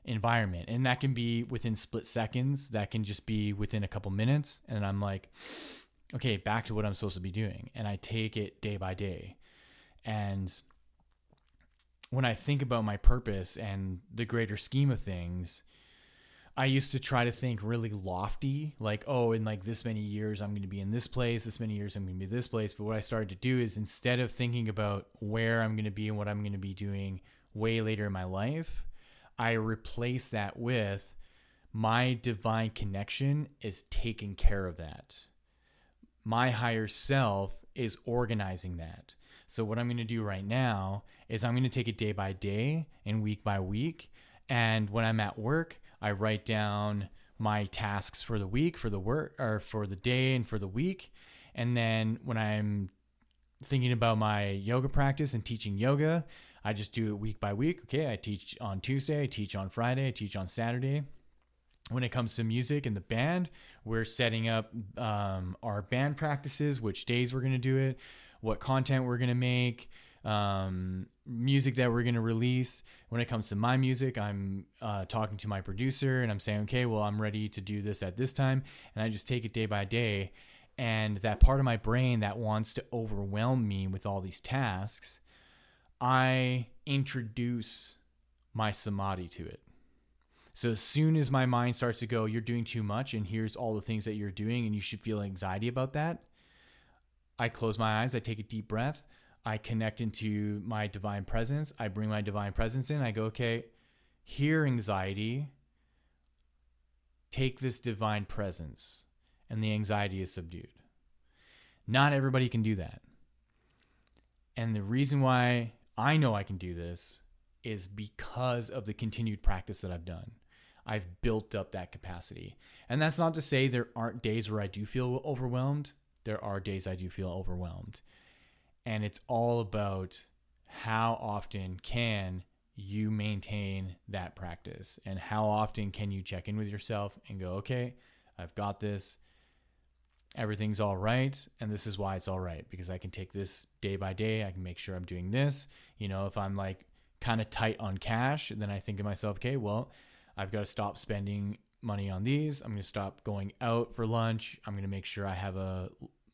environment. And that can be within split seconds. That can just be within a couple minutes. And I'm like, okay, back to what I'm supposed to be doing. And I take it day by day. And when I think about my purpose and the greater scheme of things, I used to try to think really lofty, like, oh, in like this many years, I'm going to be in this place. This many years, I'm going to be this place. But what I started to do is, instead of thinking about where I'm going to be and what I'm going to be doing way later in my life, I replace that with my divine connection is taking care of that. My higher self is organizing that. So what I'm going to do right now is I'm going to take it day by day and week by week. And when I'm at work, I write down my tasks for the week, for the work, or for the day and for the week. And then when I'm thinking about my yoga practice and teaching yoga, I just do it week by week. Okay, I teach on Tuesday, I teach on Friday, I teach on Saturday. When it comes to music and the band, we're setting up our band practices, which days we're going to do it, what content we're going to make, music that we're going to release. When it comes to my music, I'm talking to my producer and I'm saying, okay, well, I'm ready to do this at this time. And I just take it day by day. And that part of my brain that wants to overwhelm me with all these tasks, I introduce my samadhi to it. So as soon as my mind starts to go, you're doing too much, and here's all the things that you're doing, and you should feel anxiety about that, I close my eyes, I take a deep breath, I connect into my divine presence, I bring my divine presence in, I go, okay, here, anxiety, take this divine presence, and the anxiety is subdued. Not everybody can do that. And the reason why I know I can do this is because of the continued practice that I've done. I've built up that capacity. And that's not to say there aren't days where I do feel overwhelmed. There are days I do feel overwhelmed. And it's all about how often can you maintain that practice, and how often can you check in with yourself and go, okay, I've got this. Everything's all right. And this is why it's all right, because I can take this day by day. I can make sure I'm doing this. You know, if I'm like kind of tight on cash, then I think to myself, okay, well, I've got to stop spending money on these. I'm going to stop going out for lunch. I'm going to make sure I have a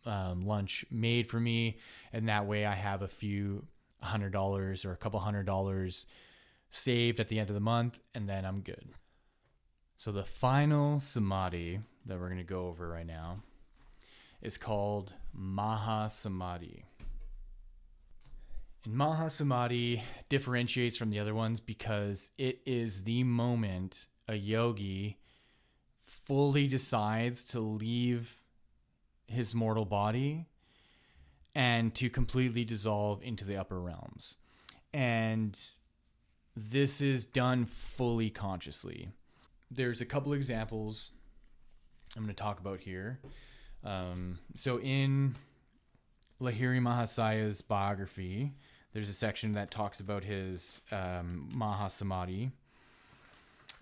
lunch made for me. And that way I have a few $100 or a couple $100 saved at the end of the month, and then I'm good. So the final samadhi that we're going to go over right now is called Maha Samadhi. And Maha Samadhi differentiates from the other ones because it is the moment a yogi fully decides to leave his mortal body and to completely dissolve into the upper realms. And this is done fully consciously. There's a couple examples I'm going to talk about here. So in Lahiri Mahasaya's biography, there's a section that talks about his Maha Samadhi.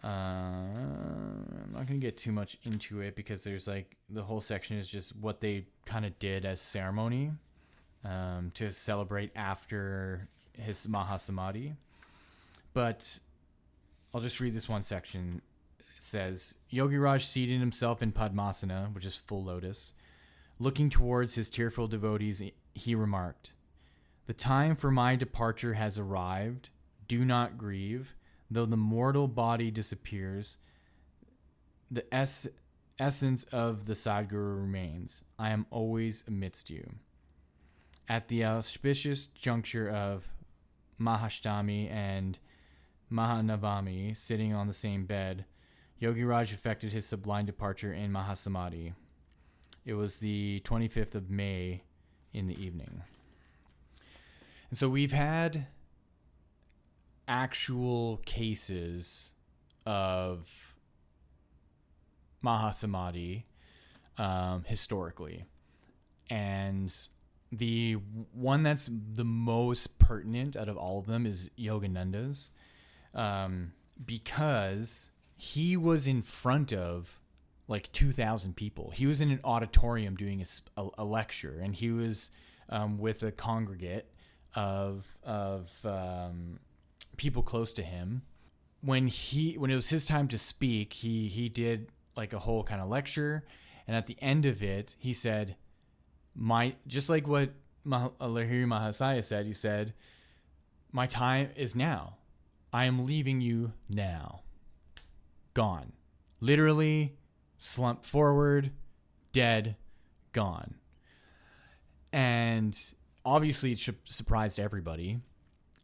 I'm not going to get too much into it because there's like the whole section is just what they kind of did as ceremony to celebrate after his Maha Samadhi. But I'll just read this one section. It says, Yogiraj seated himself in Padmasana, which is full lotus. Looking towards his tearful devotees, he remarked, "The time for my departure has arrived. Do not grieve. Though the mortal body disappears, the essence of the Sadguru remains. I am always amidst you." At the auspicious juncture of Mahashtami and Mahanavami sitting on the same bed, Yogiraj effected his sublime departure in Mahasamadhi. It was the 25th of May in the evening. And so we've had actual cases of Mahasamadhi historically. And the one that's the most pertinent out of all of them is Yogananda's, because he was in front of like 2,000 people. He was in an auditorium doing a lecture, and he was with a congregate of people close to him. when it was his time to speak, he did like a whole kind of lecture, and at the end of it, he said, just like what Lahiri Mahasaya said, he said, "My time is now. I am leaving you now." Gone. Literally, slumped forward, dead, gone. And obviously, it surprised everybody.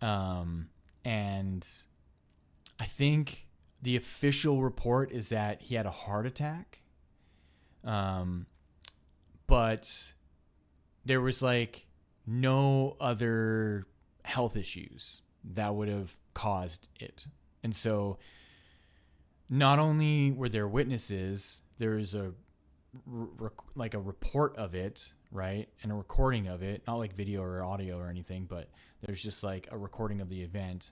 And I think the official report is that he had a heart attack. But there was like no other health issues that would have caused it. And so not only were there witnesses, there is a report of it, right? And a recording of it, not like video or audio or anything, but there's just like a recording of the event.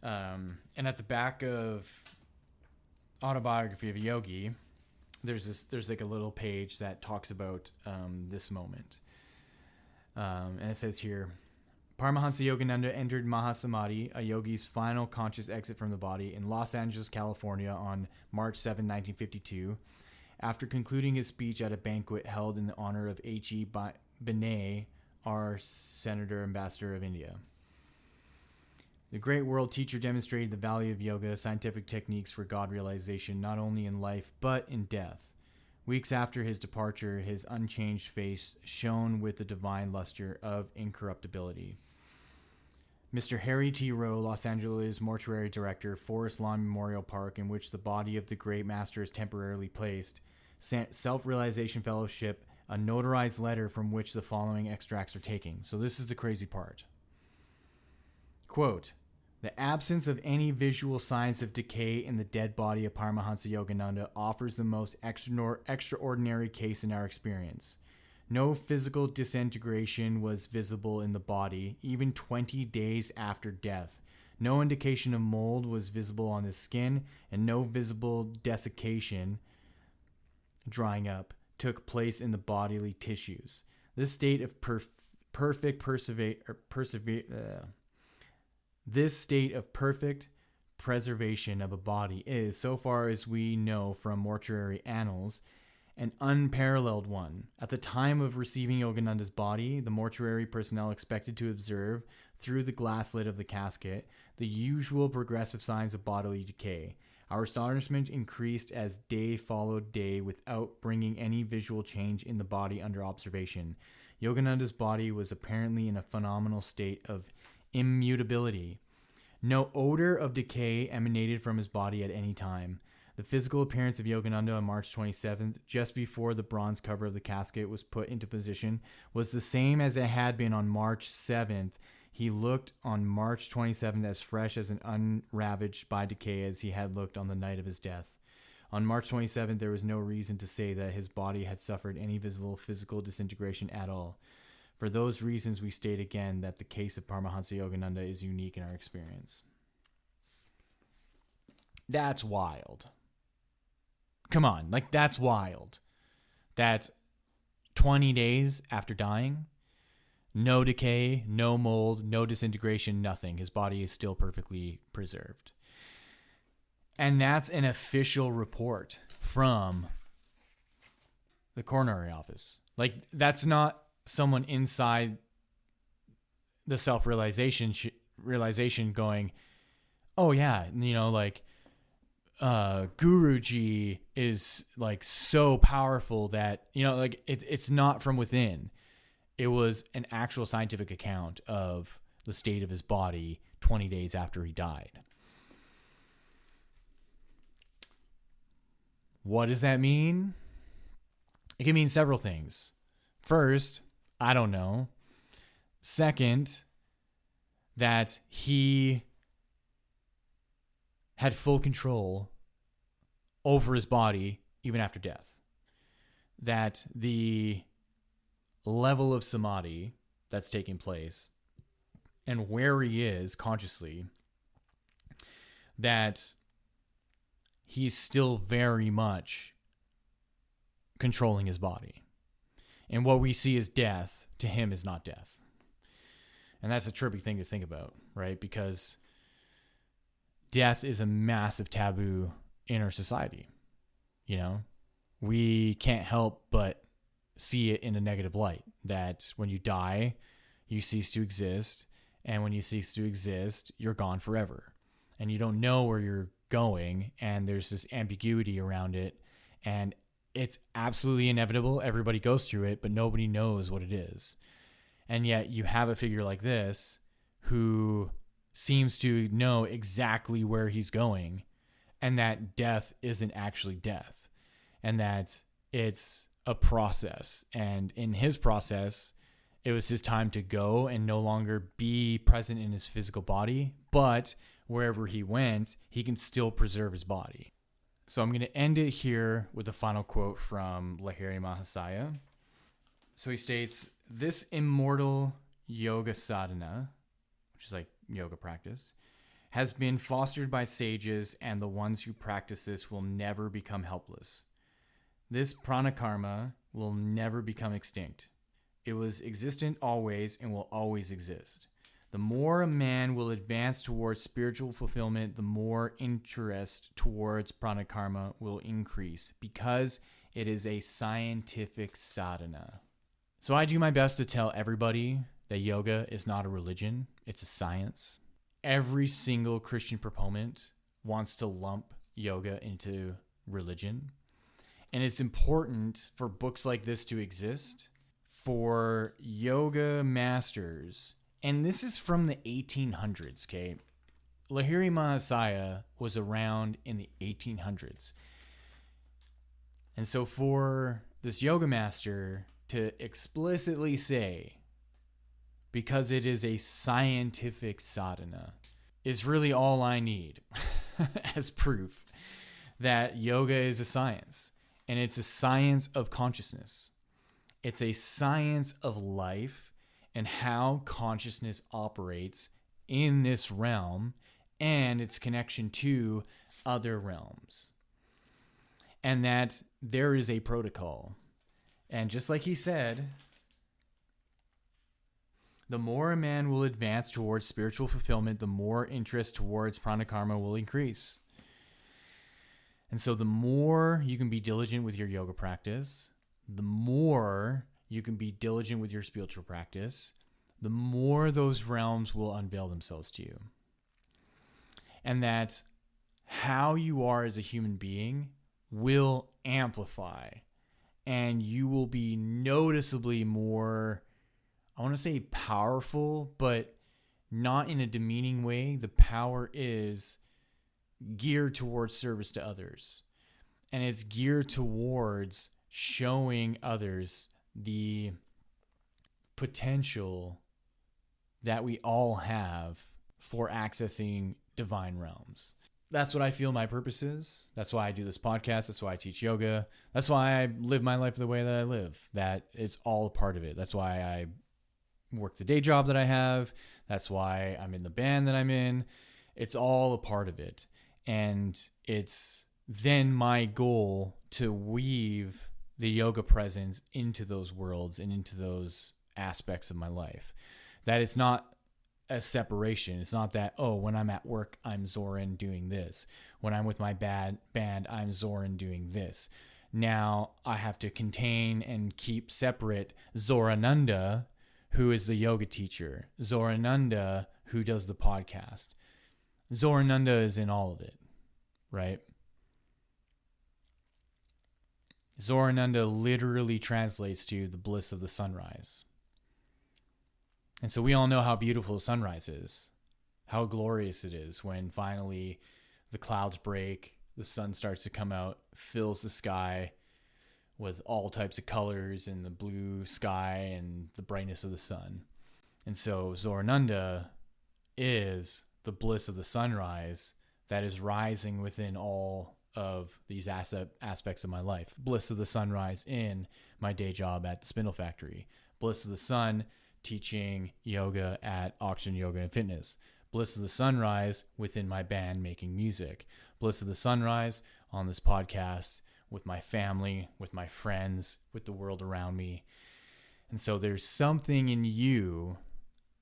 And at the back of Autobiography of a Yogi, there's like a little page that talks about this moment. And it says here, Paramahansa Yogananda entered Mahasamadhi, a yogi's final conscious exit from the body, in Los Angeles, California on March 7, 1952, after concluding his speech at a banquet held in the honor of H.E. Benet, our Senator Ambassador of India. The great world teacher demonstrated the value of yoga, scientific techniques for God realization, not only in life, but in death. Weeks after his departure, his unchanged face shone with the divine luster of incorruptibility. Mr. Harry T. Rowe, Los Angeles Mortuary Director, Forest Lawn Memorial Park, in which the body of the great master is temporarily placed, Self-Realization Fellowship, a notarized letter from which the following extracts are taken. So this is the crazy part. Quote, "The absence of any visual signs of decay in the dead body of Paramahansa Yogananda offers the most extraordinary case in our experience. No physical disintegration was visible in the body, even 20 days after death. No indication of mold was visible on his skin, and no visible desiccation, drying up, took place in the bodily tissues. This state of perfect preservation of a body is, so far as we know from mortuary annals, an unparalleled one. At the time of receiving Yogananda's body, the mortuary personnel expected to observe, through the glass lid of the casket, the usual progressive signs of bodily decay. Our astonishment increased as day followed day without bringing any visual change in the body under observation. Yogananda's body was apparently in a phenomenal state of immutability. No odor of decay emanated from his body at any time. The physical appearance of Yogananda on March 27th, just before the bronze cover of the casket was put into position, was the same as it had been on March 7th. He looked on March 27th as fresh as and unravaged by decay as he had looked on the night of his death. On March 27th, there was no reason to say that his body had suffered any visible physical disintegration at all. For those reasons, we state again that the case of Paramahansa Yogananda is unique in our experience." That's wild. Come on, like that's wild. That 20 days after dying, no decay, no mold, no disintegration, nothing. His body is still perfectly preserved. And that's an official report from the coronary office. Like, that's not someone inside the self-realization going, "Oh yeah, like Guruji is like so powerful that, like it's not from within." It was an actual scientific account of the state of his body 20 days after he died. What does that mean? It can mean several things. First, I don't know. Second, that he had full control over his body even after death. That the level of samadhi that's taking place and where he is consciously, that he's still very much controlling his body. And what we see as death, to him, is not death. And that's a trippy thing to think about, right? Because death is a massive taboo in our society. You know, we can't help but see it in a negative light, that when you die, you cease to exist. And when you cease to exist, you're gone forever. And you don't know where you're going. And there's this ambiguity around it. And it's absolutely inevitable. Everybody goes through it, but nobody knows what it is. And yet you have a figure like this who seems to know exactly where he's going, and that death isn't actually death, and that it's a process. And in his process, it was his time to go and no longer be present in his physical body, but wherever he went, he can still preserve his body. So I'm going to end it here with a final quote from Lahiri Mahasaya. So he states, "This immortal yoga sadhana," which is like yoga practice, "has been fostered by sages, and the ones who practice this will never become helpless. This prana-karma will never become extinct. It was existent always and will always exist. The more a man will advance towards spiritual fulfillment, the more interest towards prana-karma will increase, because it is a scientific sadhana." So I do my best to tell everybody that yoga is not a religion, it's a science. Every single Christian proponent wants to lump yoga into religion. And it's important for books like this to exist, for yoga masters. And this is from the 1800s, okay? Lahiri Mahasaya was around in the 1800s. And so for this yoga master to explicitly say, because it is a scientific sadhana, is really all I need as proof that yoga is a science. And it's a science of consciousness. It's a science of life and how consciousness operates in this realm and its connection to other realms. And that there is a protocol. And just like he said, the more a man will advance towards spiritual fulfillment, the more interest towards prana-karma will increase. And so the more you can be diligent with your yoga practice, the more you can be diligent with your spiritual practice, the more those realms will unveil themselves to you. And that how you are as a human being will amplify, and you will be noticeably more, I want to say powerful, but not in a demeaning way. The power is geared towards service to others. And it's geared towards showing others the potential that we all have for accessing divine realms. That's what I feel my purpose is. That's why I do this podcast. That's why I teach yoga. That's why I live my life the way that I live. That it's all a part of it. That's why I work the day job that I have. That's why I'm in the band that I'm in. It's all a part of it. And it's then my goal to weave the yoga presence into those worlds and into those aspects of my life. That it's not a separation. It's not that, oh, when I'm at work, I'm Zoran doing this. When I'm with my band, I'm Zoran doing this. Now I have to contain and keep separate Zorananda, who is the yoga teacher, Zorananda, who does the podcast. Zorananda is in all of it, right? Zorananda literally translates to the bliss of the sunrise. And so we all know how beautiful the sunrise is, how glorious it is when finally the clouds break, the sun starts to come out, fills the sky with all types of colors and the blue sky and the brightness of the sun. And so Zorananda is the bliss of the sunrise that is rising within all of these aspects of my life. Bliss of the sunrise in my day job at the Spindle Factory. Bliss of the sun teaching yoga at Oxygen Yoga and Fitness. Bliss of the sunrise within my band making music. Bliss of the sunrise on this podcast with my family, with my friends, with the world around me. And so there's something in you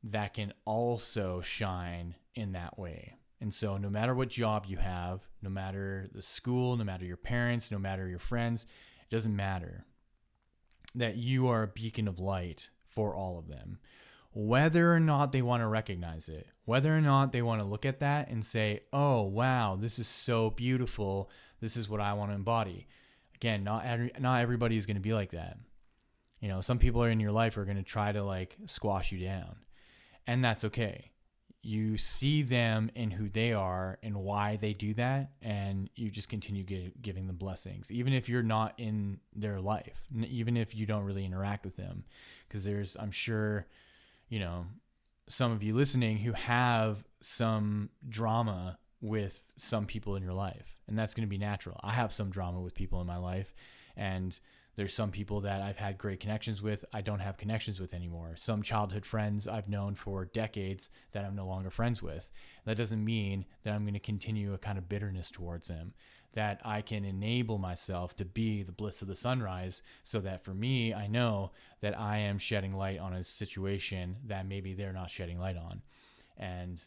that can also shine in that way. And so no matter what job you have, no matter the school, no matter your parents, no matter your friends, it doesn't matter, that you are a beacon of light for all of them. Whether or not they want to recognize it, whether or not they want to look at that and say, oh, wow, this is so beautiful. This is what I want to embody. Again, not everybody is going to be like that. You know, some people are in your life are going to try to like squash you down, and that's okay. You see them in who they are and why they do that, and you just continue giving them blessings, even if you're not in their life, even if you don't really interact with them. Because I'm sure, you know, some of you listening who have some drama with some people in your life, and that's going to be natural. I have some drama with people in my life, and there's some people that I've had great connections with I don't have connections with anymore. Some childhood friends I've known for decades that I'm no longer friends with. That doesn't mean that I'm going to continue a kind of bitterness towards them. That I can enable myself to be the bliss of the sunrise, so that for me, I know that I am shedding light on a situation that maybe they're not shedding light on. And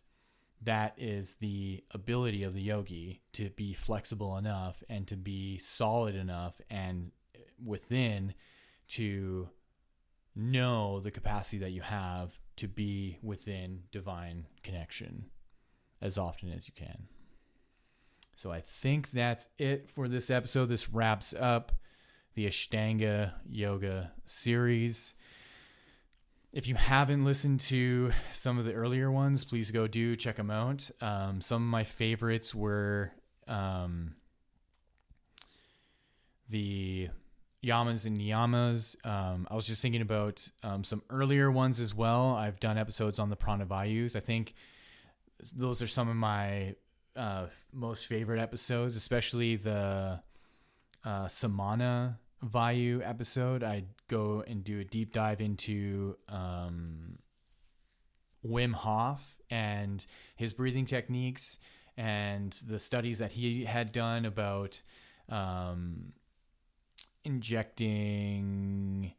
that is the ability of the yogi, to be flexible enough and to be solid enough and within to know the capacity that you have to be within divine connection as often as you can. So I think that's it for this episode. This wraps up the Ashtanga Yoga Series. If you haven't listened to some of the earlier ones, please go check them out. Some of my favorites were the yamas and niyamas. I was just thinking about some earlier ones as well. I've done episodes on the pranavayus. I think those are some of my most favorite episodes, especially the Samana Vayu episode. I'd go and do a deep dive into Wim Hof and his breathing techniques and the studies that he had done about injecting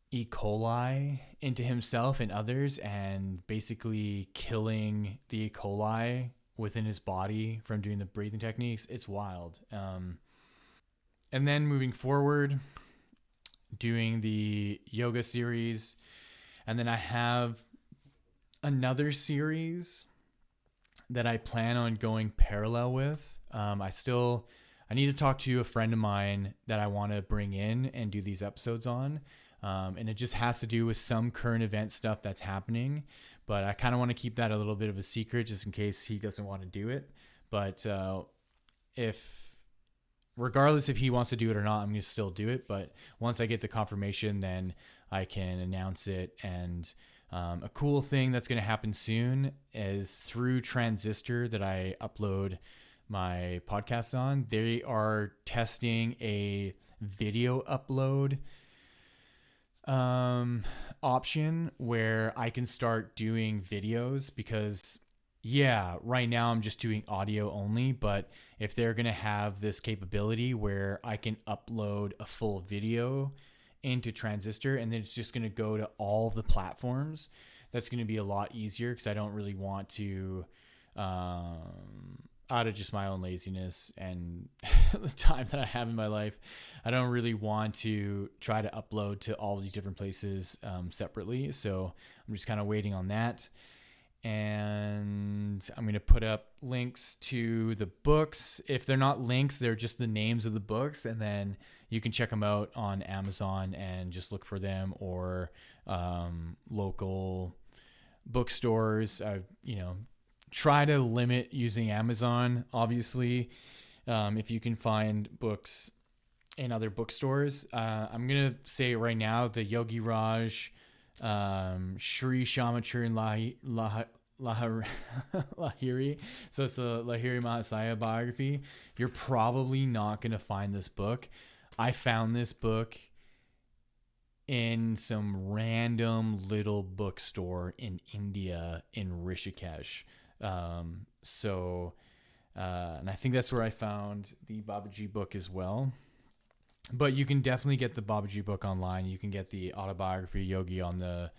E. coli into himself and others, and basically killing the E. coli within his body from doing the breathing techniques. It's wild. And then moving forward, doing the yoga series. And then I have another series that I plan on going parallel with. I need to talk to a friend of mine that I want to bring in and do these episodes on. And it just has to do with some current event stuff that's happening. But I kind of want to keep that a little bit of a secret just in case he doesn't want to do it. But regardless if he wants to do it or not, I'm going to still do it. But once I get the confirmation, then I can announce it. And a cool thing that's going to happen soon is through Transistor that I upload my podcasts on. They are testing a video upload option where I can start doing videos, because right now I'm just doing audio only, but if they're going to have this capability where I can upload a full video into Transistor and then it's just going to go to all the platforms, that's going to be a lot easier, because I don't really want to out of just my own laziness and the time that I have in my life, I don't really want to try to upload to all these different places separately. So I'm just kind of waiting on that. And I'm going to put up links to the books. If they're not links, they're just the names of the books. And then you can check them out on Amazon and just look for them, or local bookstores. Try to limit using Amazon, obviously. If you can find books in other bookstores. I'm going to say right now, the Yogiraj, Sri Shamachur Lahiri. So it's the Lahiri Mahasaya biography. You're probably not going to find this book. I found this book in some random little bookstore in India, in Rishikesh. And I think that's where I found the Babaji book as well. But you can definitely get the Babaji book online. You can get the Autobiography Yogi on the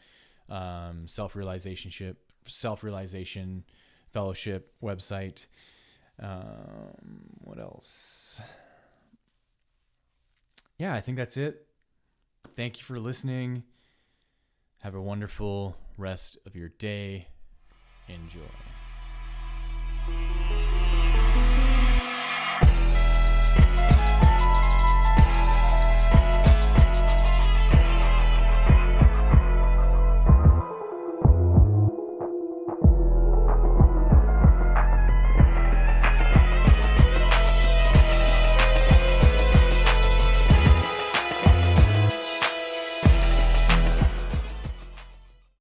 self-realization fellowship website. What else? Yeah, I think that's it. Thank you for listening. Have a wonderful rest of your day. Enjoy.